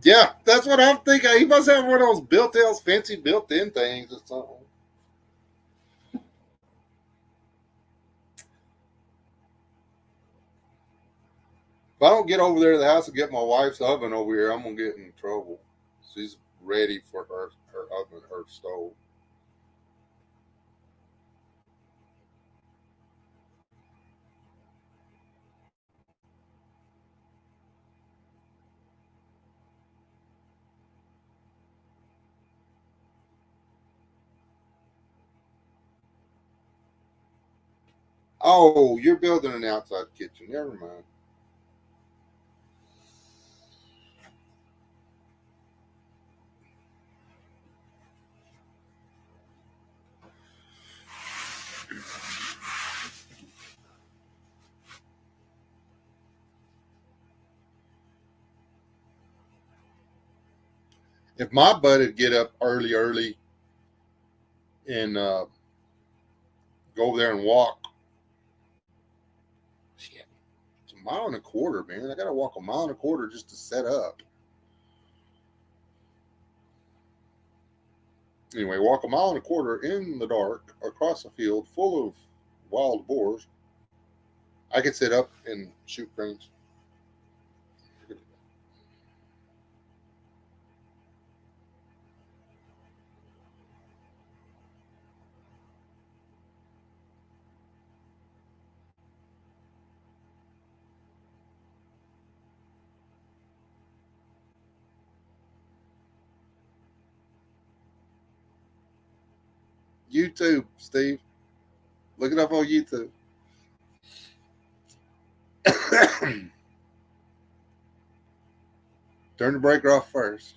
Yeah, that's what I'm thinking. He must have one of those built-in, fancy built-in things or something. If I don't get over there to the house and get my wife's oven over here, I'm gonna get in trouble. She's ready for her oven, her stove. Oh, you're building an outside kitchen. Never mind. If my buddy'd get up early and go over there and walk, shit, it's a mile and a quarter, man. I got to walk a mile and a quarter just to set up. Anyway, walk a mile and a quarter in the dark across a field full of wild boars. I could sit up and shoot cranes. YouTube, Steve. Look it up on YouTube. Turn the breaker off first.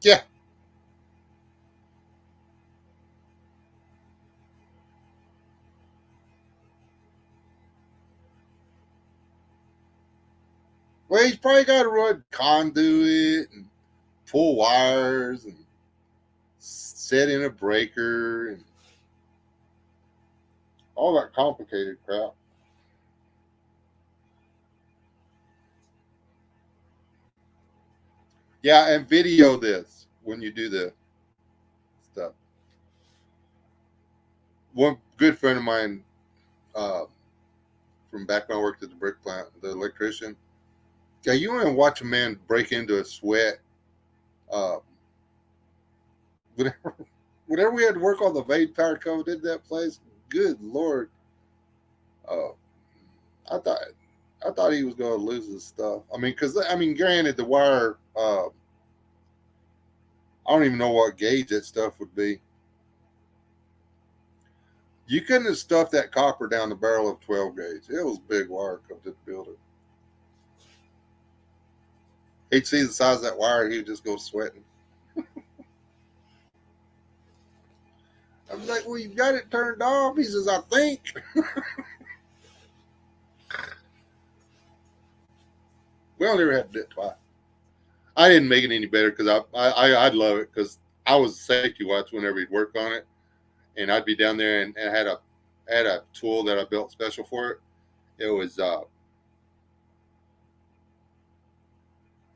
Yeah. Well, he's probably got to run conduit and pull wires and set in a breaker and all that complicated crap. Yeah, and video this when you do the stuff. One good friend of mine uh, from back when I worked at the brick plant, the electrician. Yeah, you want to watch a man break into a sweat. Uh, whenever, whenever we had to work on the main power code in that place, good lord, uh, I thought I thought he was going to lose his stuff. I mean, because I mean, granted, the wire. I don't even know what gauge that stuff would be. You couldn't have stuffed that copper down the barrel of 12 gauge. It was big wire come to the building. He'd see the size of that wire, he'd just go sweating. I was like, well, you got it turned off. He says, I think. We only ever had to do it twice. I didn't make it any better because I'd love it because I was safety watch whenever he'd work on it. And I'd be down there and I had a tool that I built special for it. It was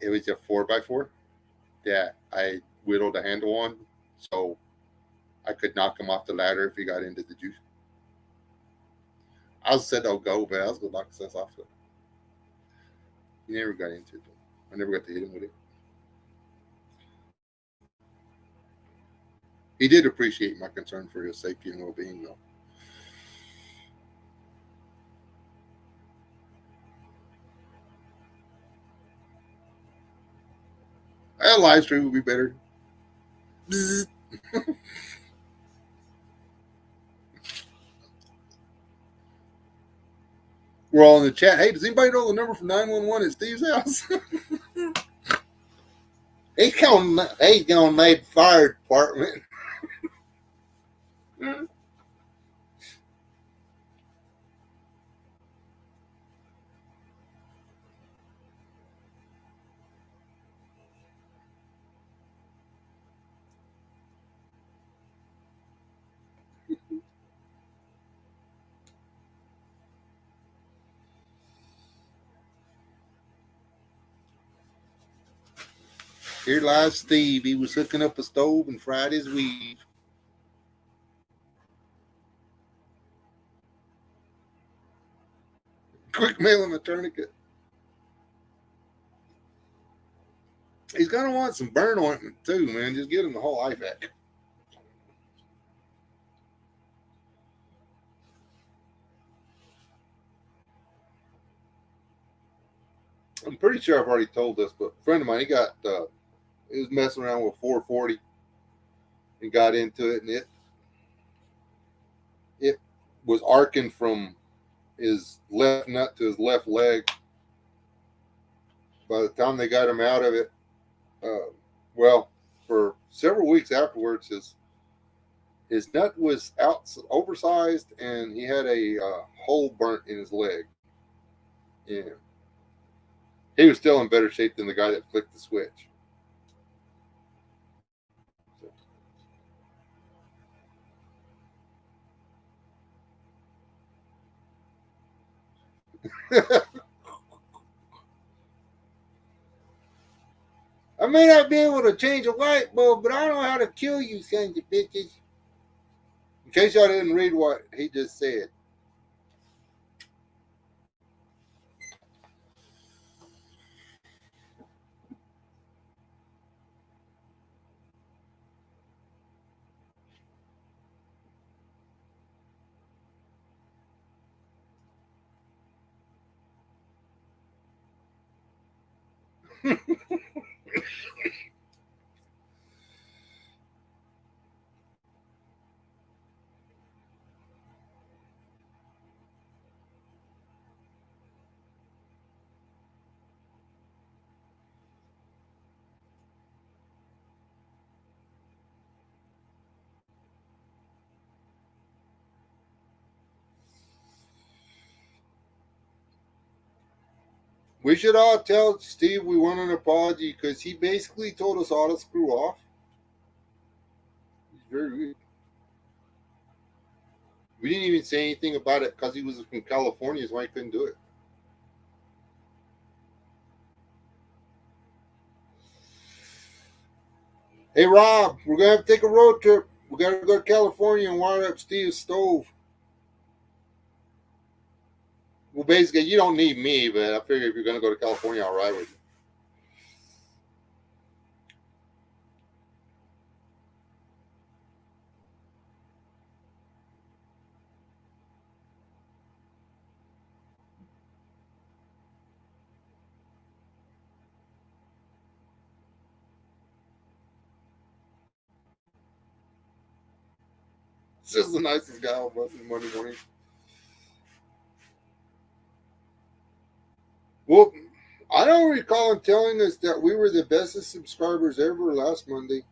It was a 4x4 that I whittled a handle on, so I could knock him off the ladder if he got into the juice. I was said I'll go, but I was gonna knock his ass off. So he never got into it. I never got to hit him with it. He did appreciate my concern for his safety and well-being, though. A live stream would be better. We're all in the chat. Hey, does anybody know the number for 911 at Steve's house? He's gonna need the fire department. Here lies Steve. He was hooking up a stove and fried his weave. Quick mail him a tourniquet. He's gonna want some burn ointment too, man. Just get him the whole IFAC. I'm pretty sure I've already told this, but a friend of mine, he was messing around with 440 and got into it, and it was arcing from his left nut to his left leg. By the time they got him out of it, well, for several weeks afterwards, his nut was oversized, and he had a hole burnt in his leg. Yeah, he was still in better shape than the guy that flicked the switch. I may not be able to change a light bulb, but I know how to kill you sons of bitches. In case y'all didn't read what he just said. We should all tell Steve we want an apology because he basically told us all to screw off. He's very weird. We didn't even say anything about it because he was from California, is why he couldn't do it. Hey Rob, we're gonna have to take a road trip. We gotta go to California and wire up Steve's stove. Well, basically, you don't need me, but I figure if you're gonna go to California, I'll ride with you. It's just the nicest guy on Monday morning. Well, I don't recall him telling us that we were the bestest subscribers ever last Monday.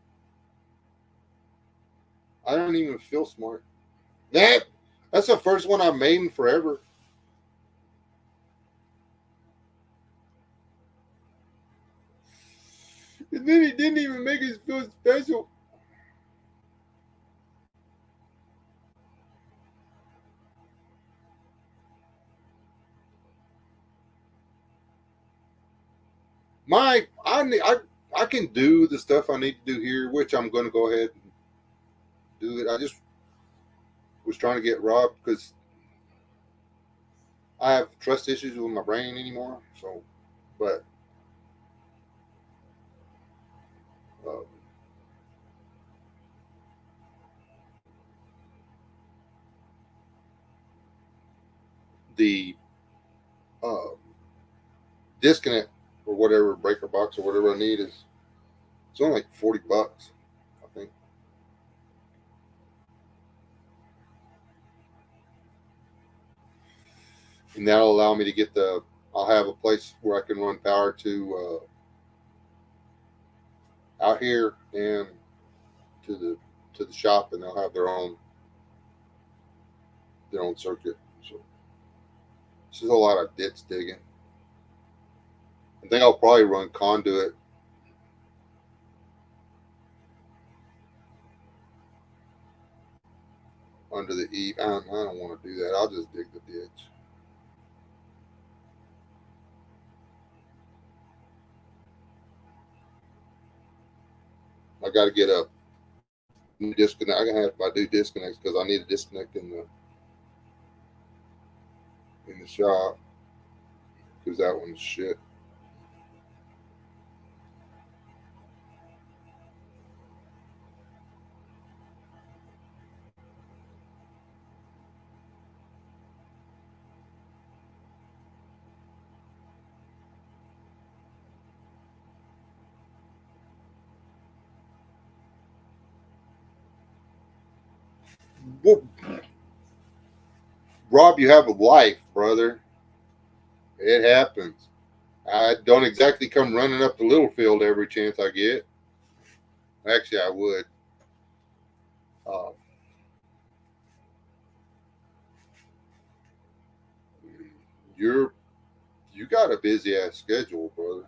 I don't even feel smart. That's the first one I've made in forever. And then he didn't even make us feel special. I can do the stuff I need to do here, which I'm going to go ahead and do it. I just was trying to get Rob because I have trust issues with my brain anymore. So, but uh, the uh, disconnect or whatever breaker box or whatever I need is it's only like $40, I think. And that'll allow me to get the. I'll have a place where I can run power to out here and to the shop, and they'll have their own circuit. So it's just a lot of ditch digging. I think I'll probably run conduit under the eave. I don't want to do that. I'll just dig the ditch. I got to get a new disconnect. I have my new disconnects because I need a disconnect in the shop because that one's shit. Well, Rob, you have a life, brother. It happens. I don't exactly come running up the Littlefield every chance I get. Actually, I would. Uh, you're you got a busy ass schedule, brother.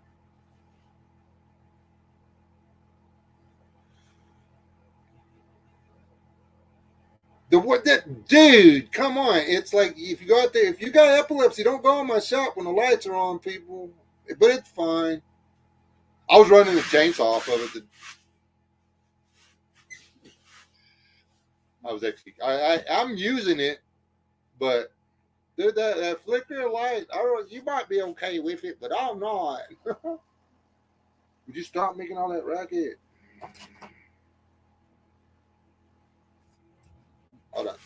The what that dude? Come on! It's like if you go out there, if you got epilepsy, don't go in my shop when the lights are on, people. But it's fine. I was running the chainsaw off of it. I was actually I'm using it, but dude, that flicker of light, you might be okay with it, but I'm not. Would you stop making all that racket? Hold on.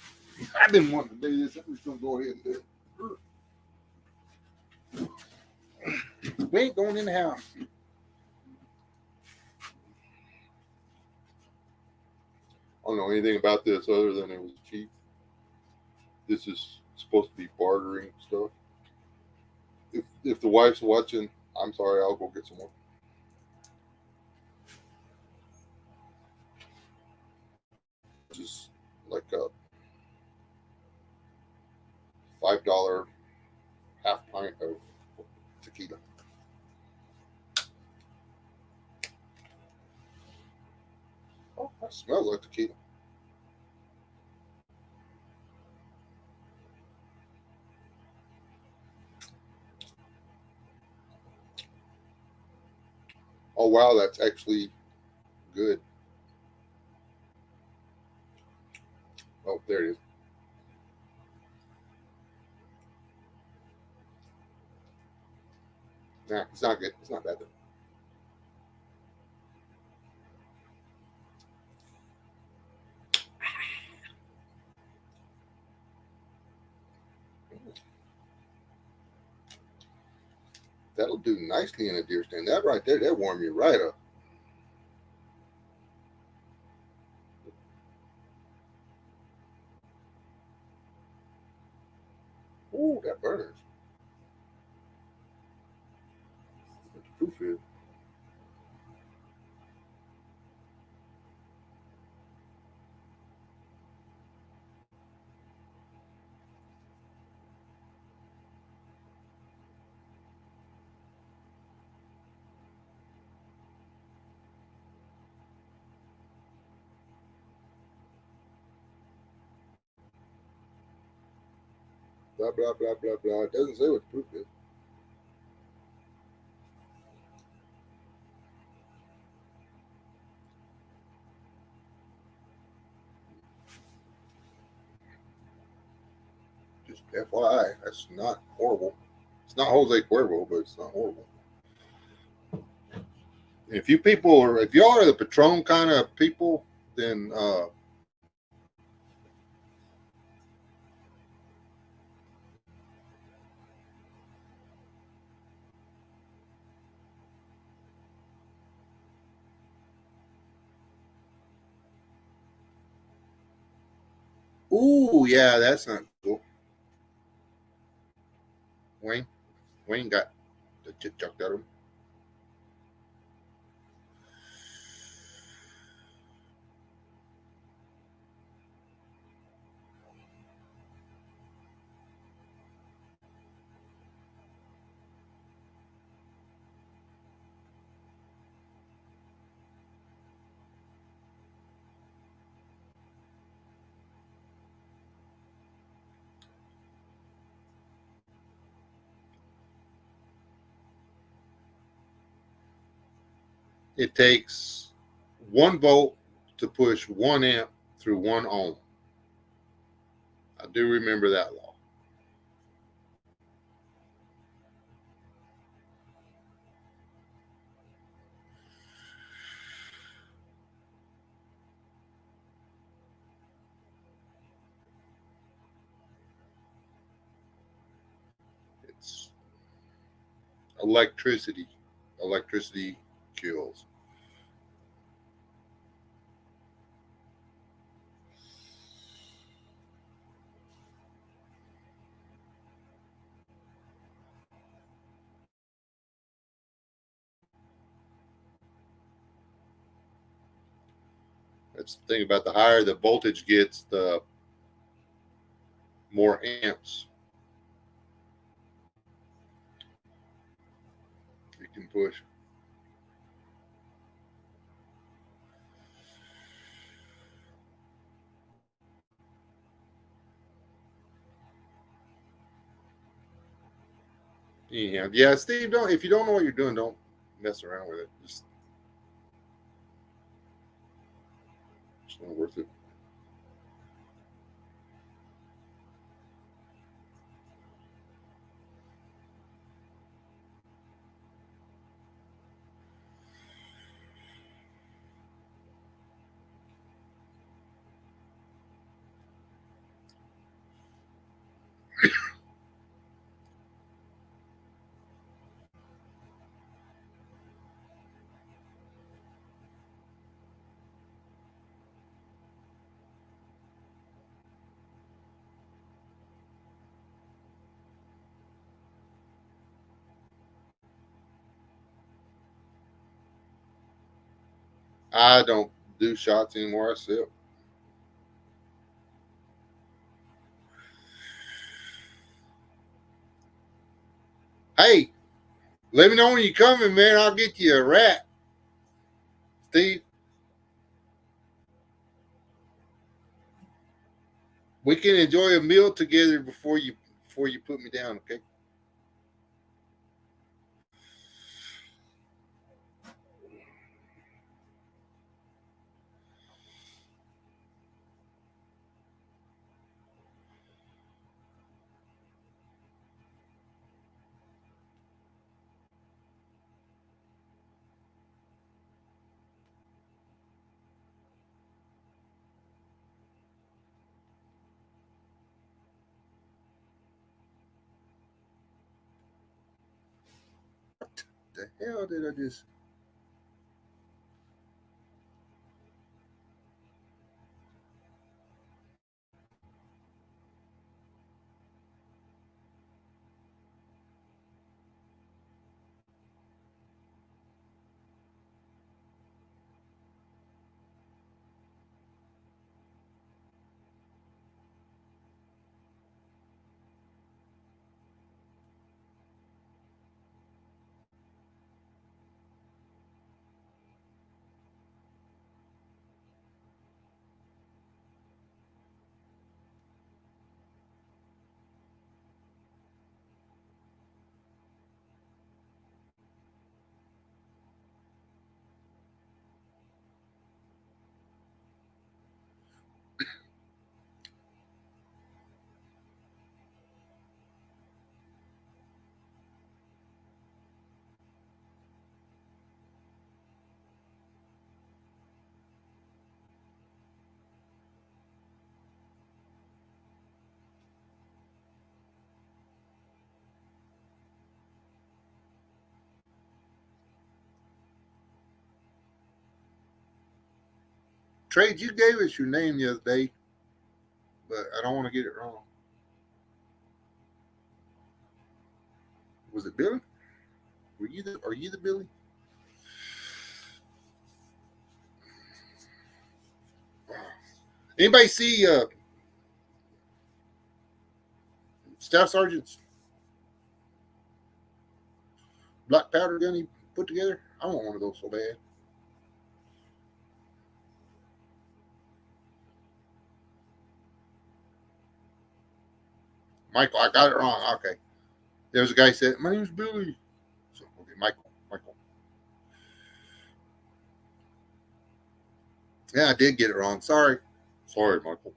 I've been wanting to do this. I'm just gonna go ahead and do it. We ain't going in the house. I don't know anything about this other than it was cheap. This is supposed to be bartering stuff. If the wife's watching, I'm sorry. I'll go get some more. Just like a $5 half pint of tequila. Oh, that smells like tequila. Oh wow, that's actually good. Oh, there it is. Nah, it's not good. It's not bad though. That'll do nicely in a deer stand. That right there, that warm you right up. Ooh, that burns. What the proof is. Blah blah blah blah blah. It doesn't say what the proof is. Just FYI, that's not horrible. It's not Jose Cuervo, but it's not horrible. If you people are, if y'all are the Patron kind of people, then ooh, yeah, that's not cool. Wayne, Wayne got the chit chucked out of him. It takes 1 volt to push 1 amp through 1 ohm. I do remember that law. It's electricity. Electricity kills. That's the thing about the higher the voltage gets, the more amps it can push. Anyhow, yeah, Steve, don't if you don't know what you're doing, don't mess around with it. It's not worth it. I don't do shots anymore. I sip. Hey, let me know when you're coming, man. I'll get you a rat, Steve. We can enjoy a meal together before you put me down, okay? The hell did I just? Trade, you gave us your name the other day, but I don't want to get it wrong. Was it Billy? Are you the Billy? Anybody see Staff Sergeant's black powder gun he put together? I want one of those so bad. Michael, I got it wrong. Okay. There was a guy who said, "My name's Billy." So, okay, Michael. Yeah, I did get it wrong. Sorry, Michael.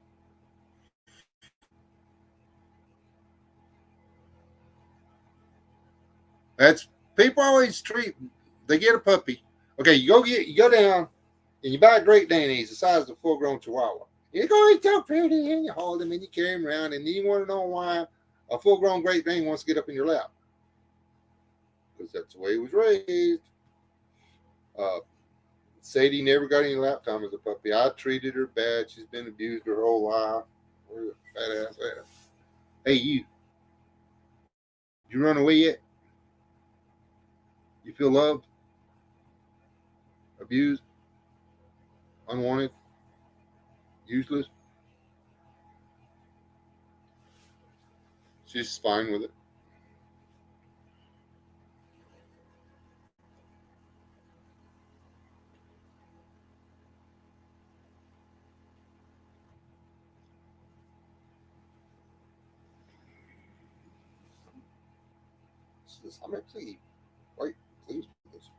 That's people always treat. They get a puppy. Okay, you go down and you buy a Great Dane. He's the size of a full-grown Chihuahua. You go, he's so pretty, and you hold him and you carry him around, and you want to know why a full-grown Great Dane wants to get up in your lap, because that's the way he was raised. Uh, Sadie never got any lap time as a puppy. I treated her bad. She's been abused her whole life. Where's that fat ass at? Hey, you run away yet? You feel loved, abused, unwanted, useless? She's fine with it. I'm actually quite pleased with this.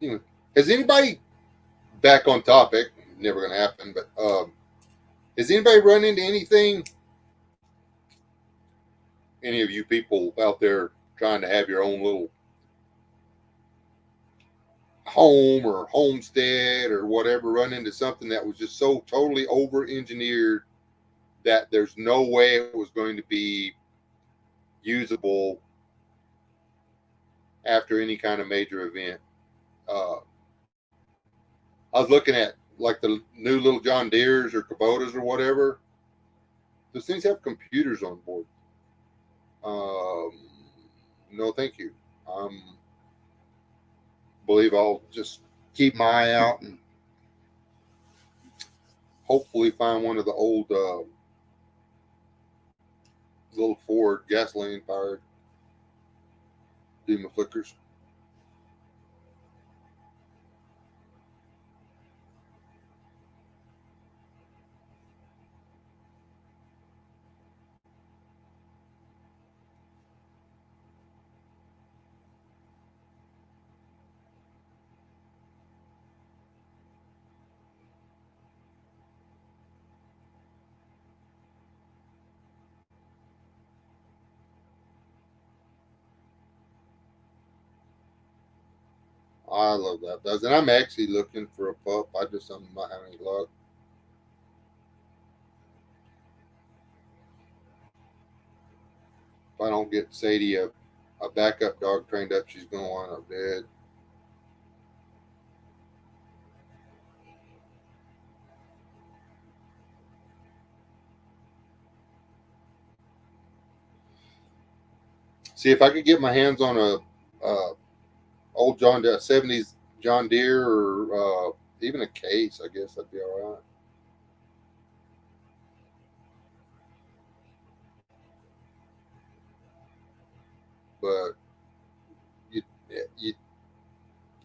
Anyway, has anybody, back on topic, never going to happen, but has anybody run into anything, any of you people out there trying to have your own little home or homestead or whatever, run into something that was just so totally over engineered that there's no way it was going to be usable after any kind of major event? I was looking at like the new little John Deere's or Kubotas or whatever. Those things have computers on board. Um, no, thank you. Believe I'll just keep my eye out and hopefully find one of the old little Ford gasoline powered do my flickers. I love that. And I'm actually looking for a pup. I just am not having any luck. If I don't get Sadie a backup dog trained up, she's going to wind up dead. See, if I could get my hands on a old John Deere, 70s John Deere, or even a case, I guess that'd be all right. But you, you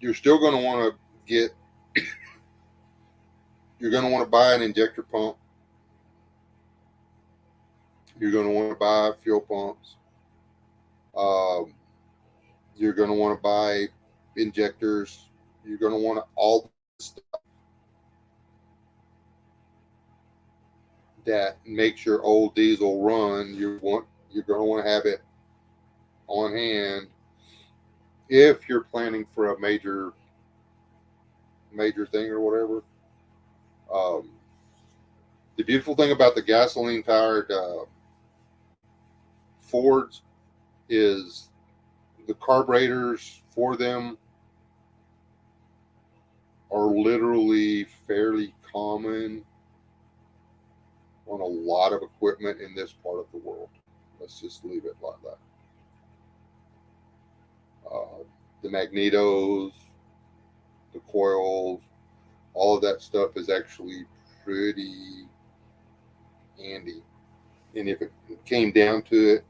you're still going to want to get, you're going to want to buy an injector pump. You're going to want to buy fuel pumps. Um, you're going to want to buy injectors. You're going to want all the stuff that makes your old diesel run. You're going to want to have it on hand if you're planning for a major thing or whatever. Um, the beautiful thing about the gasoline powered Fords is the carburetors for them are literally fairly common on a lot of equipment in this part of the world. Let's just leave it like that. Uh, the magnetos, the coils, all of that stuff is actually pretty handy. And if it came down to it,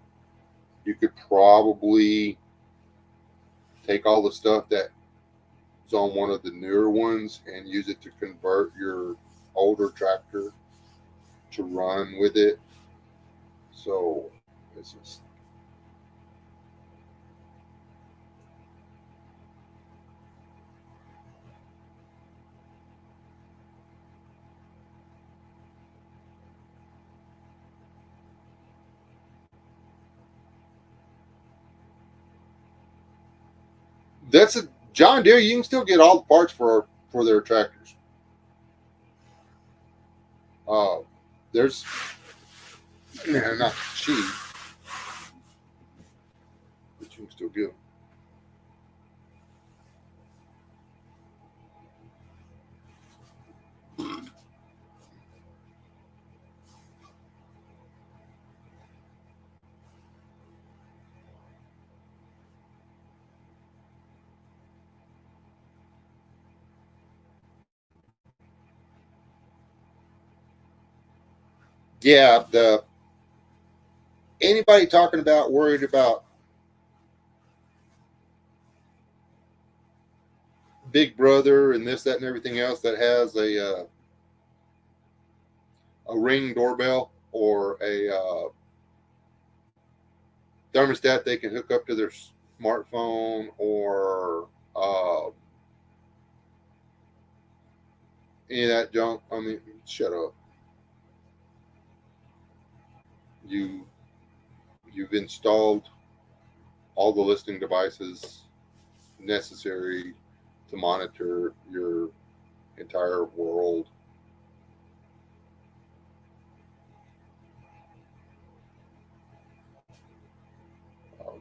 you could probably take all the stuff that's on one of the newer ones and use it to convert your older tractor to run with it. So it's just that's a John Deere. You can still get all the parts for their tractors. Uh, there's they're not cheap, but you can still get them. Yeah, the anybody talking about worried about Big Brother and this, that, and everything else that has a Ring doorbell or a thermostat they can hook up to their smartphone or any of that junk. I mean, shut up. You you've installed all the listening devices necessary to monitor your entire world. Um,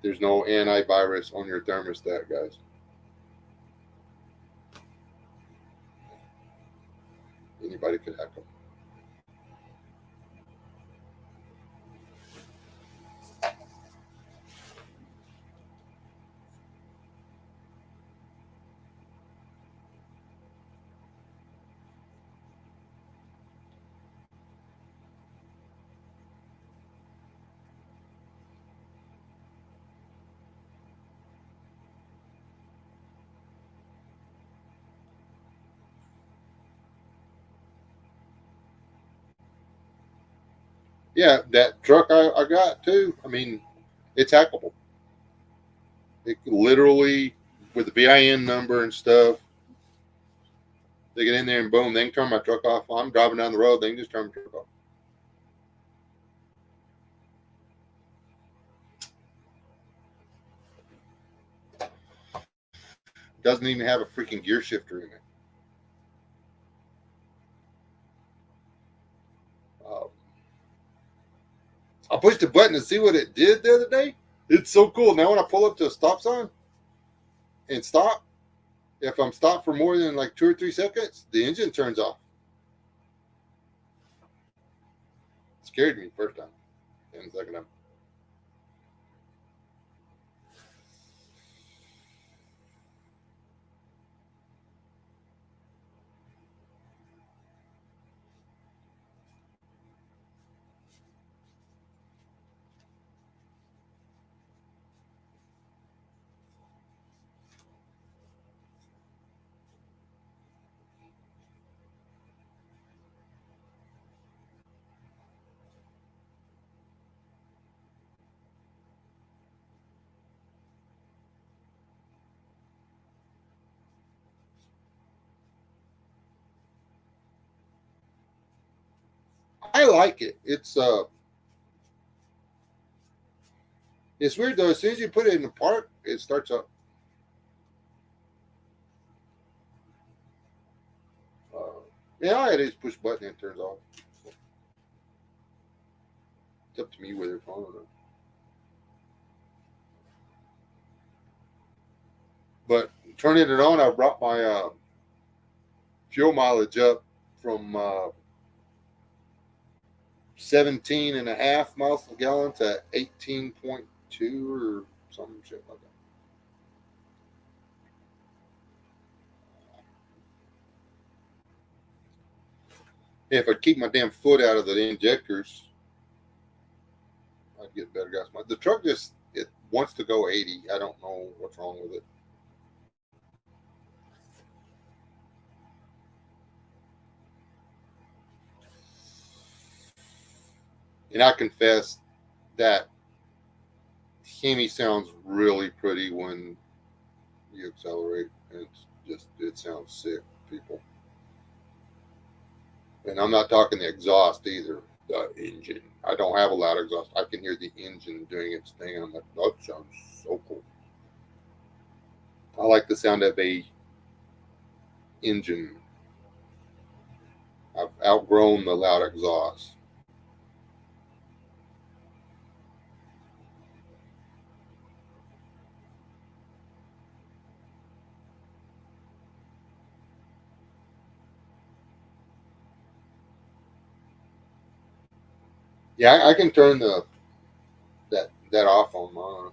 there's no antivirus on your thermostat, guys. Anybody could hack them. Yeah, that truck I got too. I mean, it's hackable. It literally, with the VIN number and stuff, they get in there and boom, they can turn my truck off. I'm driving down the road, they can just turn my truck off. Doesn't even have a freaking gear shifter in it. Uh, I pushed the button to see what it did the other day. It's so cool. Now when I pull up to a stop sign and stop, if I'm stopped for more than like 2 or 3 seconds, the engine turns off. It scared me first time, and the second time. I like it. It's It's weird though. As soon as you put it in the park, it starts up. Yeah, all I had to do is push a button and it turns off. It's up to me whether it's on or not. But turning it on, I brought my fuel mileage up from 17 and a half miles per gallon to 18.2 or some shit like that. If I keep my damn foot out of the injectors, I'd get better gas mileage. The truck just it wants to go 80. I don't know what's wrong with it. And I confess that Hemi sounds really pretty when you accelerate. It sounds sick, people. And I'm not talking the exhaust either. The engine. I don't have a loud exhaust. I can hear the engine doing its thing. And I'm like, that sounds so cool. I like the sound of a engine. I've outgrown the loud exhaust. Yeah, I can turn that off on mine. I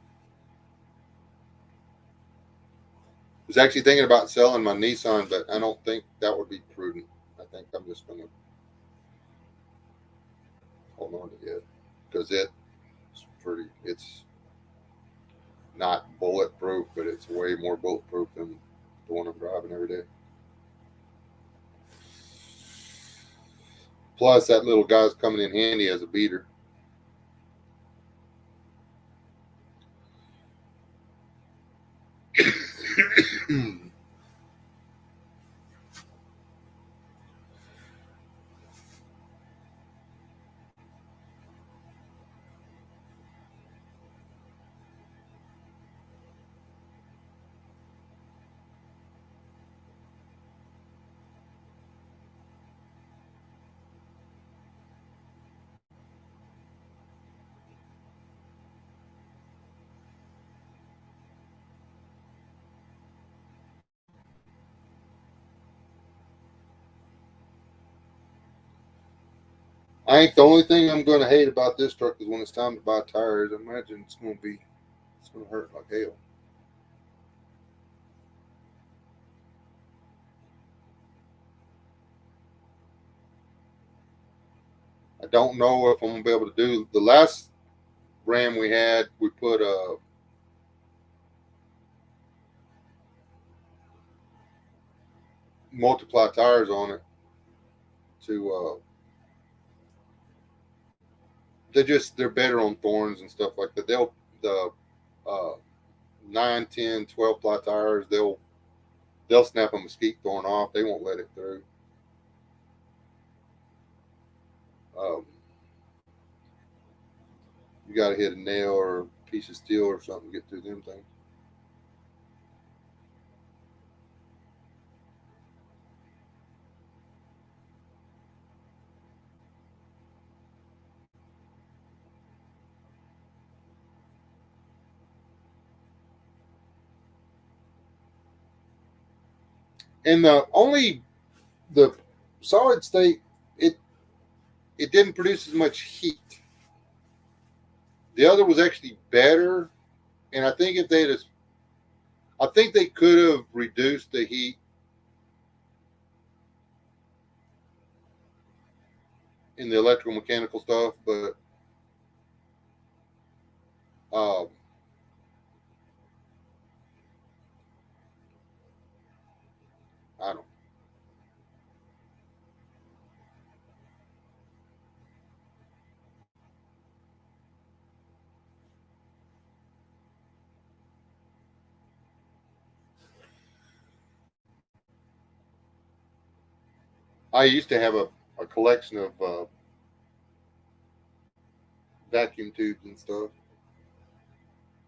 was actually thinking about selling my Nissan, but I don't think that would be prudent. I think I'm just going to hold on to it because it's not bulletproof, but it's way more bulletproof than the one I'm driving every day. Plus, that little guy's coming in handy as a beater. I think the only thing I'm going to hate about this truck is when it's time to buy tires. I imagine it's going to hurt like hell. I don't know if I'm going to be able to do the last Ram we had. We put multiply tires on it to they're better on thorns and stuff like that. The uh 9, 10, 12 ply tires, they'll snap a mesquite thorn off. They won't let it through. Um, you got to hit a nail or a piece of steel or something to get through them things. And the solid state, it it didn't produce as much heat. The other was actually better, and I think they could have reduced the heat in the electrical mechanical stuff, but um, I don't. I used to have a collection of vacuum tubes and stuff.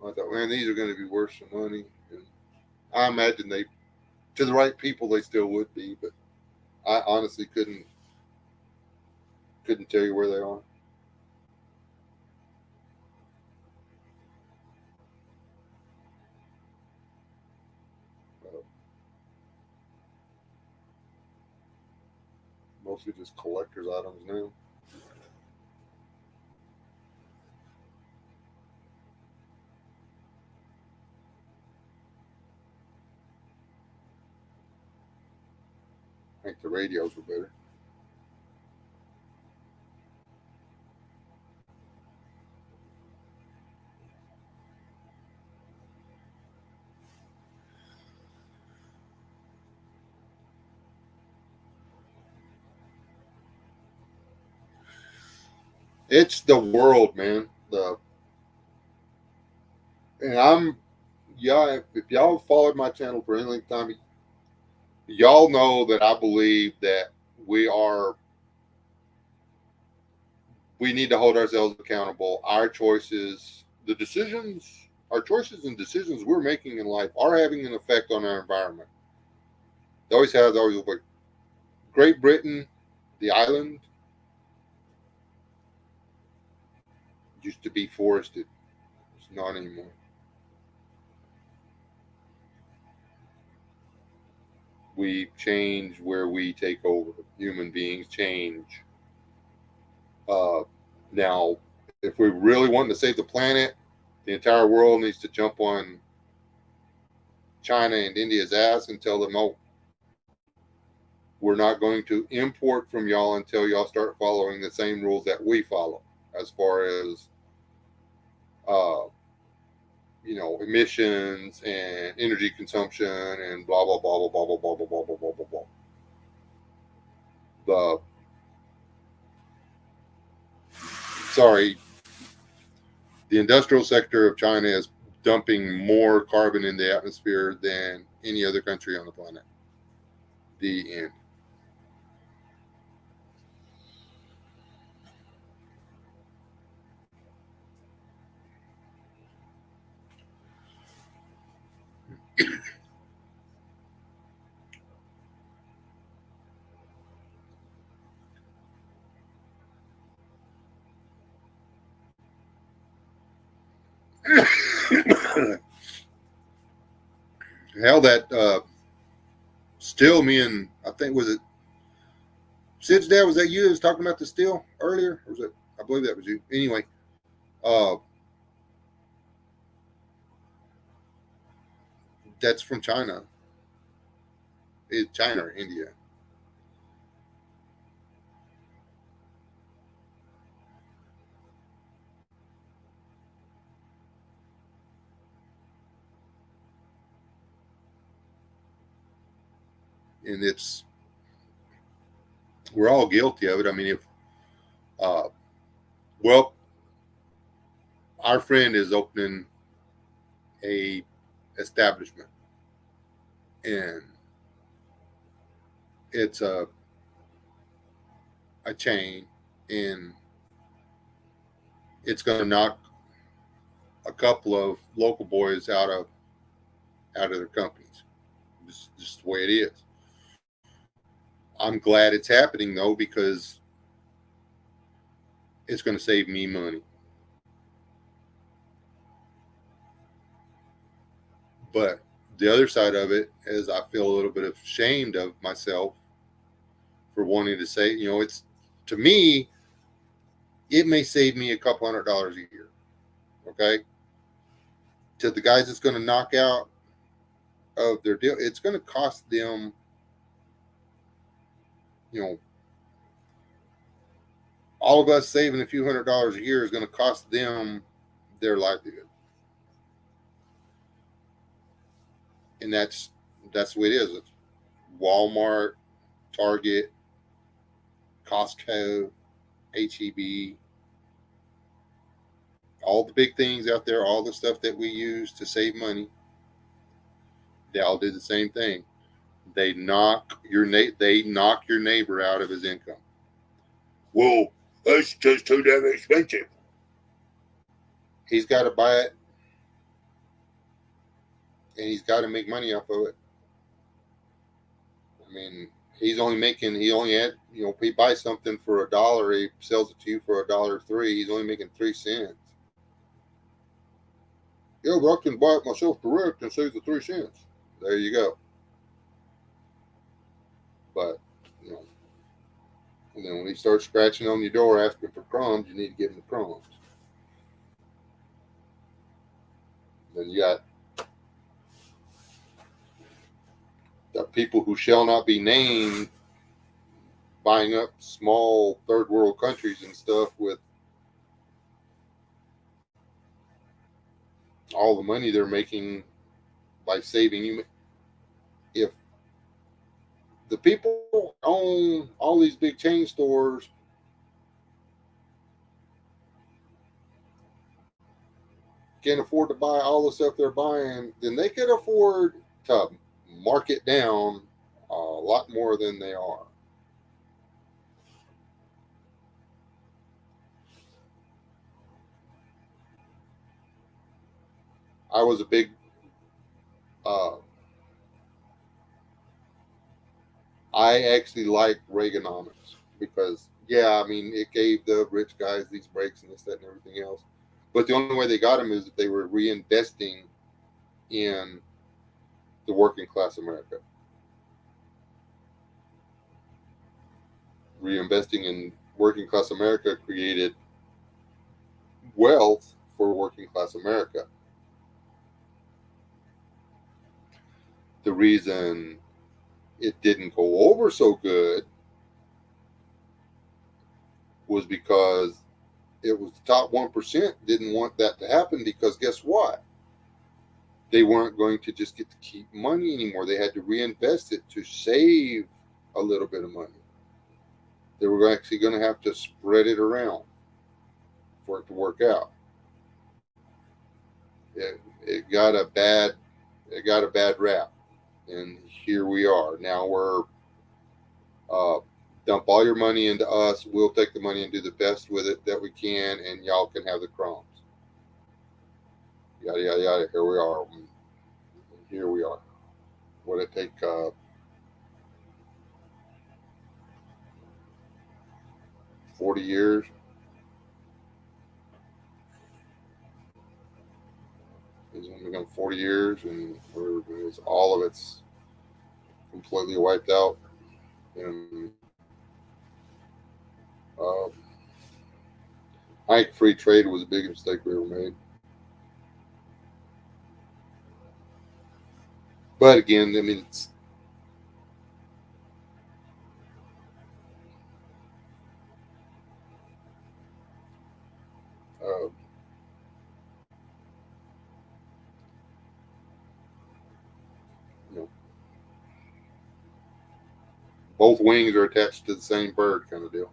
I thought, man, these are going to be worth some money. And I imagine they, to the right people, they still would be, but I honestly couldn't tell you where they are. Uh, Mostly just collector's items now. I think the radios were better. It's the world, man. The and I'm yeah. If y'all followed my channel for any length of time, y'all know that I believe that we are we need to hold ourselves accountable. Our choices, the decisions, our choices and decisions we're making in life are having an effect on our environment. It always has, always will. Great Britain, the island, used to be forested. It's not anymore. We change where we take over. Human beings change. Uh, Now, if we really want to save the planet, the entire world needs to jump on China and India's ass and tell them, no, we're not going to import from y'all until y'all start following the same rules that we follow, as far as uh, emissions and energy consumption and blah blah blah blah blah blah blah blah blah blah blah blah blah. The sorry, the industrial sector of China is dumping more carbon in the atmosphere than any other country on the planet. The end. Hell, that still me and I think was it Sid's dad? Was that you that was talking about the steel earlier? Or was it? I believe that was you. Anyway, uh, that's from China. It's China or India, and it's we're all guilty of it. I mean, if uh, well, our friend is opening a establishment, and it's a chain, and it's going to knock a couple of local boys out of their companies. Just the way it is. I'm glad it's happening though, because it's going to save me money. But the other side of it is I feel a little bit ashamed of myself for wanting to say, it's to me, it may save me a couple $100 a year. Okay. To the guys that's going to knock out of their deal, it's going to cost them, you know, all of us saving a few $100 a year is going to cost them their livelihood. And that's the way it is. It's Walmart, Target, Costco, HEB, all the big things out there, all the stuff that we use to save money, they all do the same thing. They knock your neighbor out of his income. Well, that's just too damn expensive. He's got to buy it and he's got to make money off of it. I mean, he only had, he buys something for $1, he sells it to you for $1.03. He's only making 3 cents. Yeah, but I can buy it myself direct and save the 3 cents. There you go. But, you know, and then when he starts scratching on your door asking for crumbs, you need to give him the crumbs. Then you got the people who shall not be named buying up small third world countries and stuff with all the money they're making by saving you. If the people own all these big chain stores can't afford to buy all the stuff they're buying, then they could afford to mark it down a lot more than they are. I was a big uh, I actually liked Reaganomics because, yeah, I mean, it gave the rich guys these breaks and this, that, and everything else. But the only way they got them is if they were reinvesting in the working class America. Reinvesting in working class America created wealth for working class America. The reason it didn't go over so good was because it was the top 1% didn't want that to happen because guess what? They weren't going to just get to keep money anymore. They had to reinvest it to save a little bit of money. They were actually going to have to spread it around for it to work out. It got a bad rap, and here we are. Now we're dump all your money into us. We'll take the money and do the best with it that we can, and y'all can have the crumbs. Yada yada yada. Here we are. Here we are. What it take? 40 years. It's only been 40 years, and all of it's completely wiped out. And uh, I think free trade was the biggest mistake we ever made. But again, I mean, it's uh, you know, both wings are attached to the same bird, kind of deal.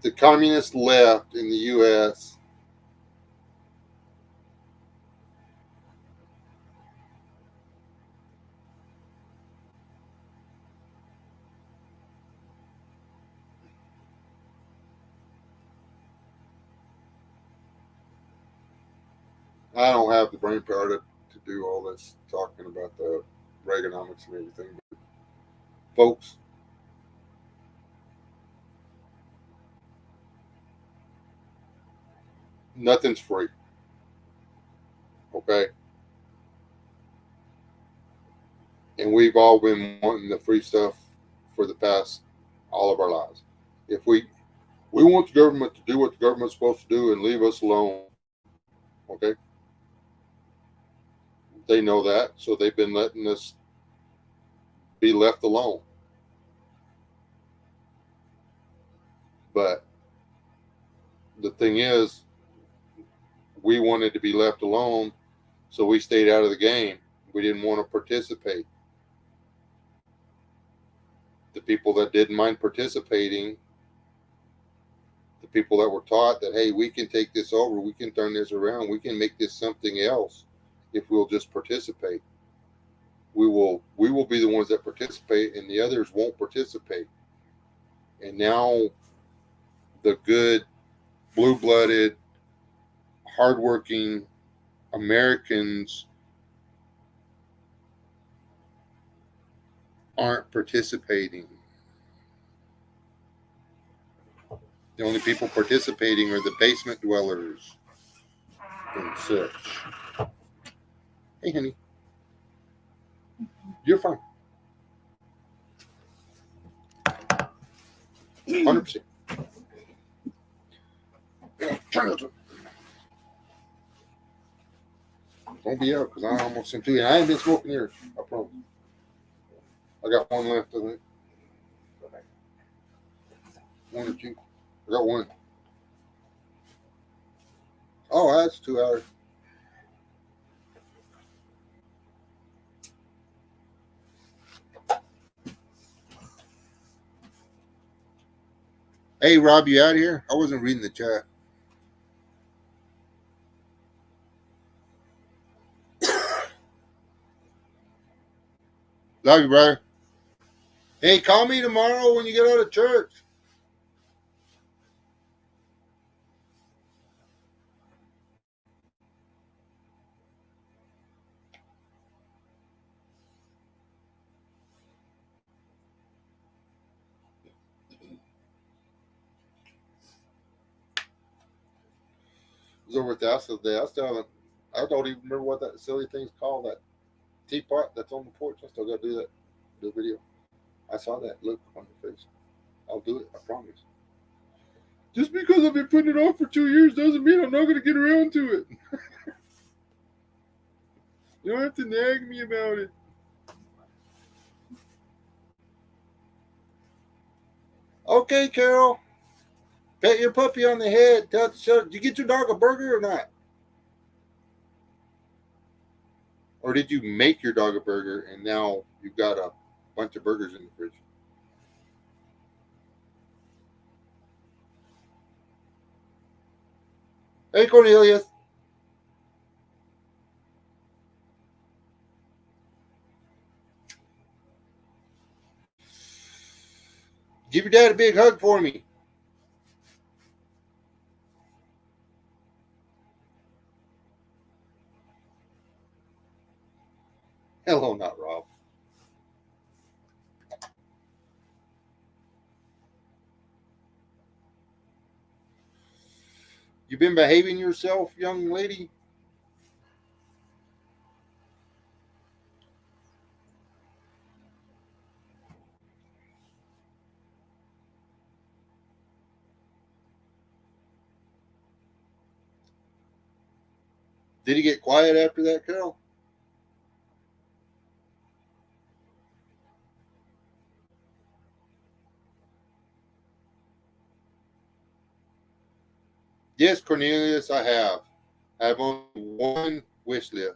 The communist left in the U.S. I don't have the brain power to do all this talking about the Reaganomics and everything. But folks, nothing's free. Okay, and we've all been wanting the free stuff for the past all of our lives. If we want the government to do what the government's supposed to do and leave us alone, okay? They know that, so they've been letting us be left alone. But the thing is, we wanted to be left alone, so we stayed out of the game. We didn't want to participate. The people that didn't mind participating, the people that were taught that, hey, we can take this over, we can turn this around, we can make this something else if we'll just participate. We will be the ones that participate, and the others won't participate. And now the good, blue-blooded, hardworking Americans aren't participating. The only people participating are the basement dwellers and such. Hey, honey, you're fine. 100%. Don't be out because I almost am too. And I ain't been smoking here. I promise. I got one left, I think. One or two. I got one. Oh, that's 2 hours. Hey, Rob, you out here? I wasn't reading the chat. Love you, brother. Hey, call me tomorrow when you get out of church. It was over at the house the other day. I still haven't. I don't even remember what that silly thing's called. That teapot that's on the porch. I still got to do that. Do a video. I saw that look on your face. I'll do it. I promise. Just because I've been putting it off for 2 years doesn't mean I'm not going to get around to it. You don't have to nag me about it. Okay, Carol. Pet your puppy on the head. Did you get your dog a burger or not? Or did you make your dog a burger and now you've got a bunch of burgers in the fridge? Hey, Cornelius. Give your dad a big hug for me. Hello, not Rob. You been behaving yourself, young lady? Did he get quiet after that, Carol? Yes, Cornelius, I have. I have only one wish list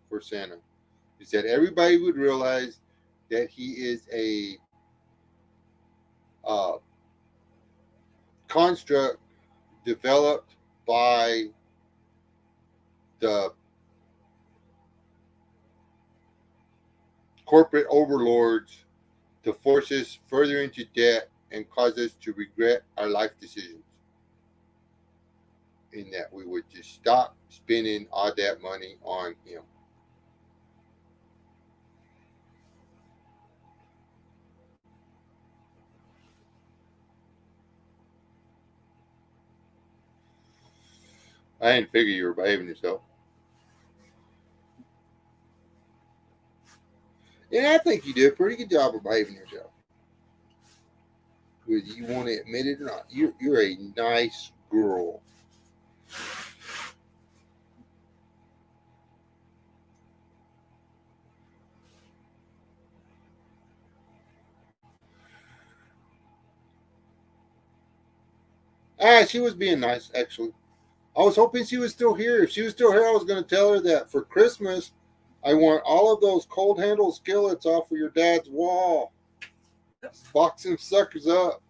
for Santa. Is that everybody would realize that he is a uh, construct developed by the corporate overlords to force us further into debt and cause us to regret our life decisions. In that we would just stop spending all that money on him. I didn't figure you were behaving yourself. And I think you did a pretty good job of behaving yourself. Whether you want to admit it or not, you're a nice girl. She was being nice, actually. I was hoping she was still here. If she was still here, I was going to tell her that for Christmas, I want all of those cold handle skillets off of your dad's wall. Box them suckers up.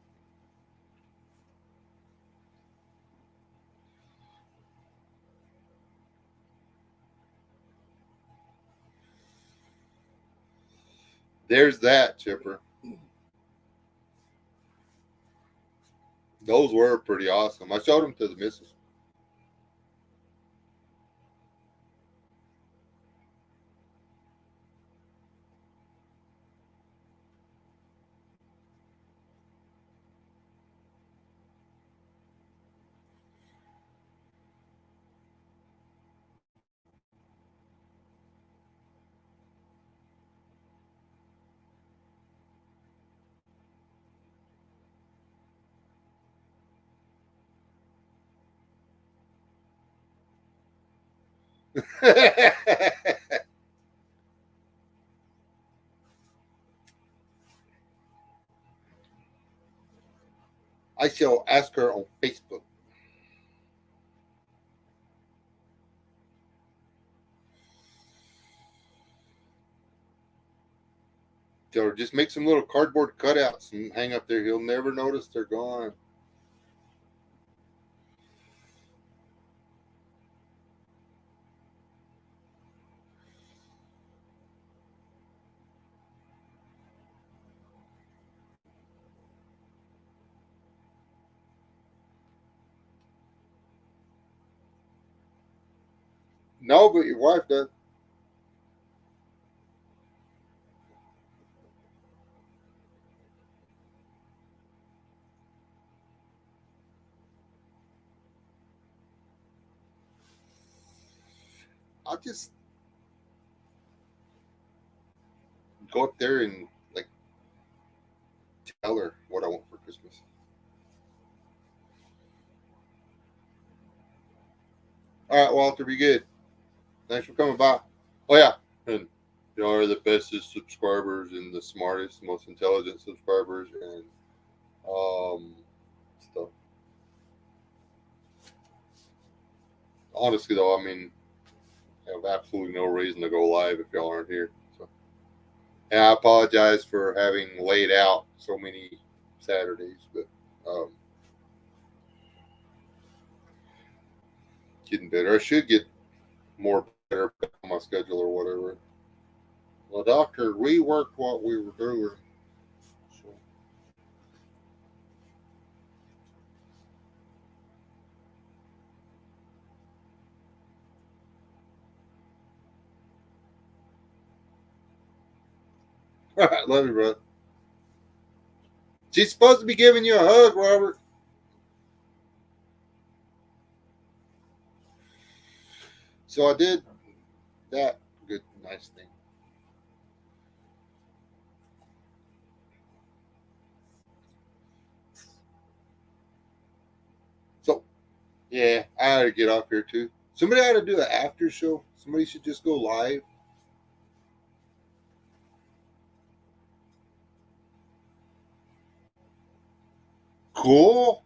There's that, Chipper. Those were pretty awesome. I showed them to the missus. I shall ask her on Facebook. Or just make some little cardboard cutouts and hang up there. He'll never notice they're gone. No, but your wife does. I'll just go up there and like tell her what I want for Christmas. All right, Walter, be good. Thanks for coming by. Oh yeah, and y'all are the bestest subscribers and the smartest, most intelligent subscribers and stuff. Honestly, though, I mean, I have absolutely no reason to go live if y'all aren't here. So, and I apologize for having laid out so many Saturdays, but um, getting better. I should get more better on my schedule or whatever. Well, doctor reworked what we were doing. So. All right, love you, bro. She's supposed to be giving you a hug, Robert. So I did that good, nice thing. So, yeah, I had to get off here too. Somebody ought to do an after show. Somebody should just go live. Cool.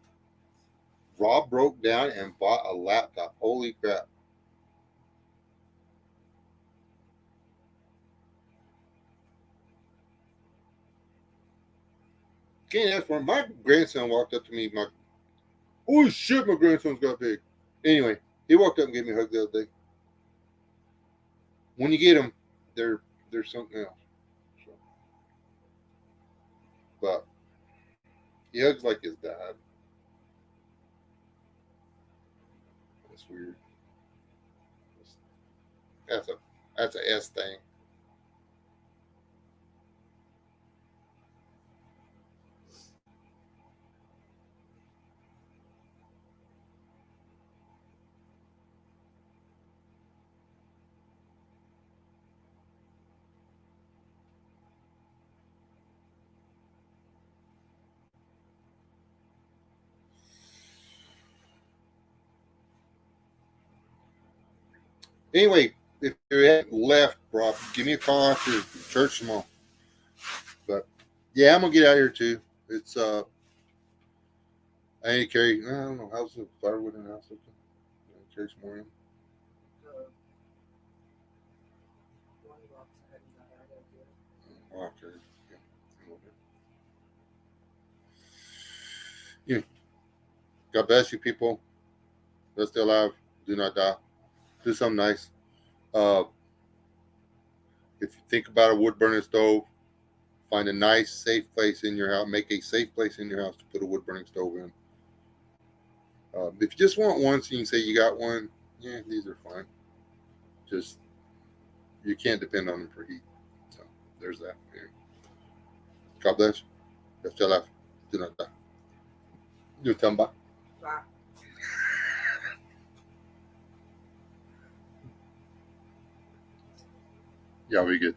Rob broke down and bought a laptop. Holy crap. Can't ask for it. My grandson walked up to me. Oh shit, my grandson's got big. Anyway, he walked up and gave me a hug the other day. When you get them, they're something else. So, but he hugs like his dad. That's weird. That's a that's a S thing. Anyway, if you haven't left, Rob, give me a call after church tomorrow. But yeah, I'm gonna get out of here too. It's I ain't carry. I don't know. How's the firewood in the house looking? Carry some more in. Oh, okay. Yeah. Yeah. God bless you, people. Let's stay alive. Do not die. Do something nice. Uh, if you think about a wood burning stove, find a nice, safe place in your house. Make a safe place in your house to put a wood burning stove in. If you just want one, so you can say you got one, yeah, these are fine. Just you can't depend on them for heat. So there's that. Yeah. God bless you. Let's stay alive. Do not die. You tell them bye. Bye. Yeah, we good.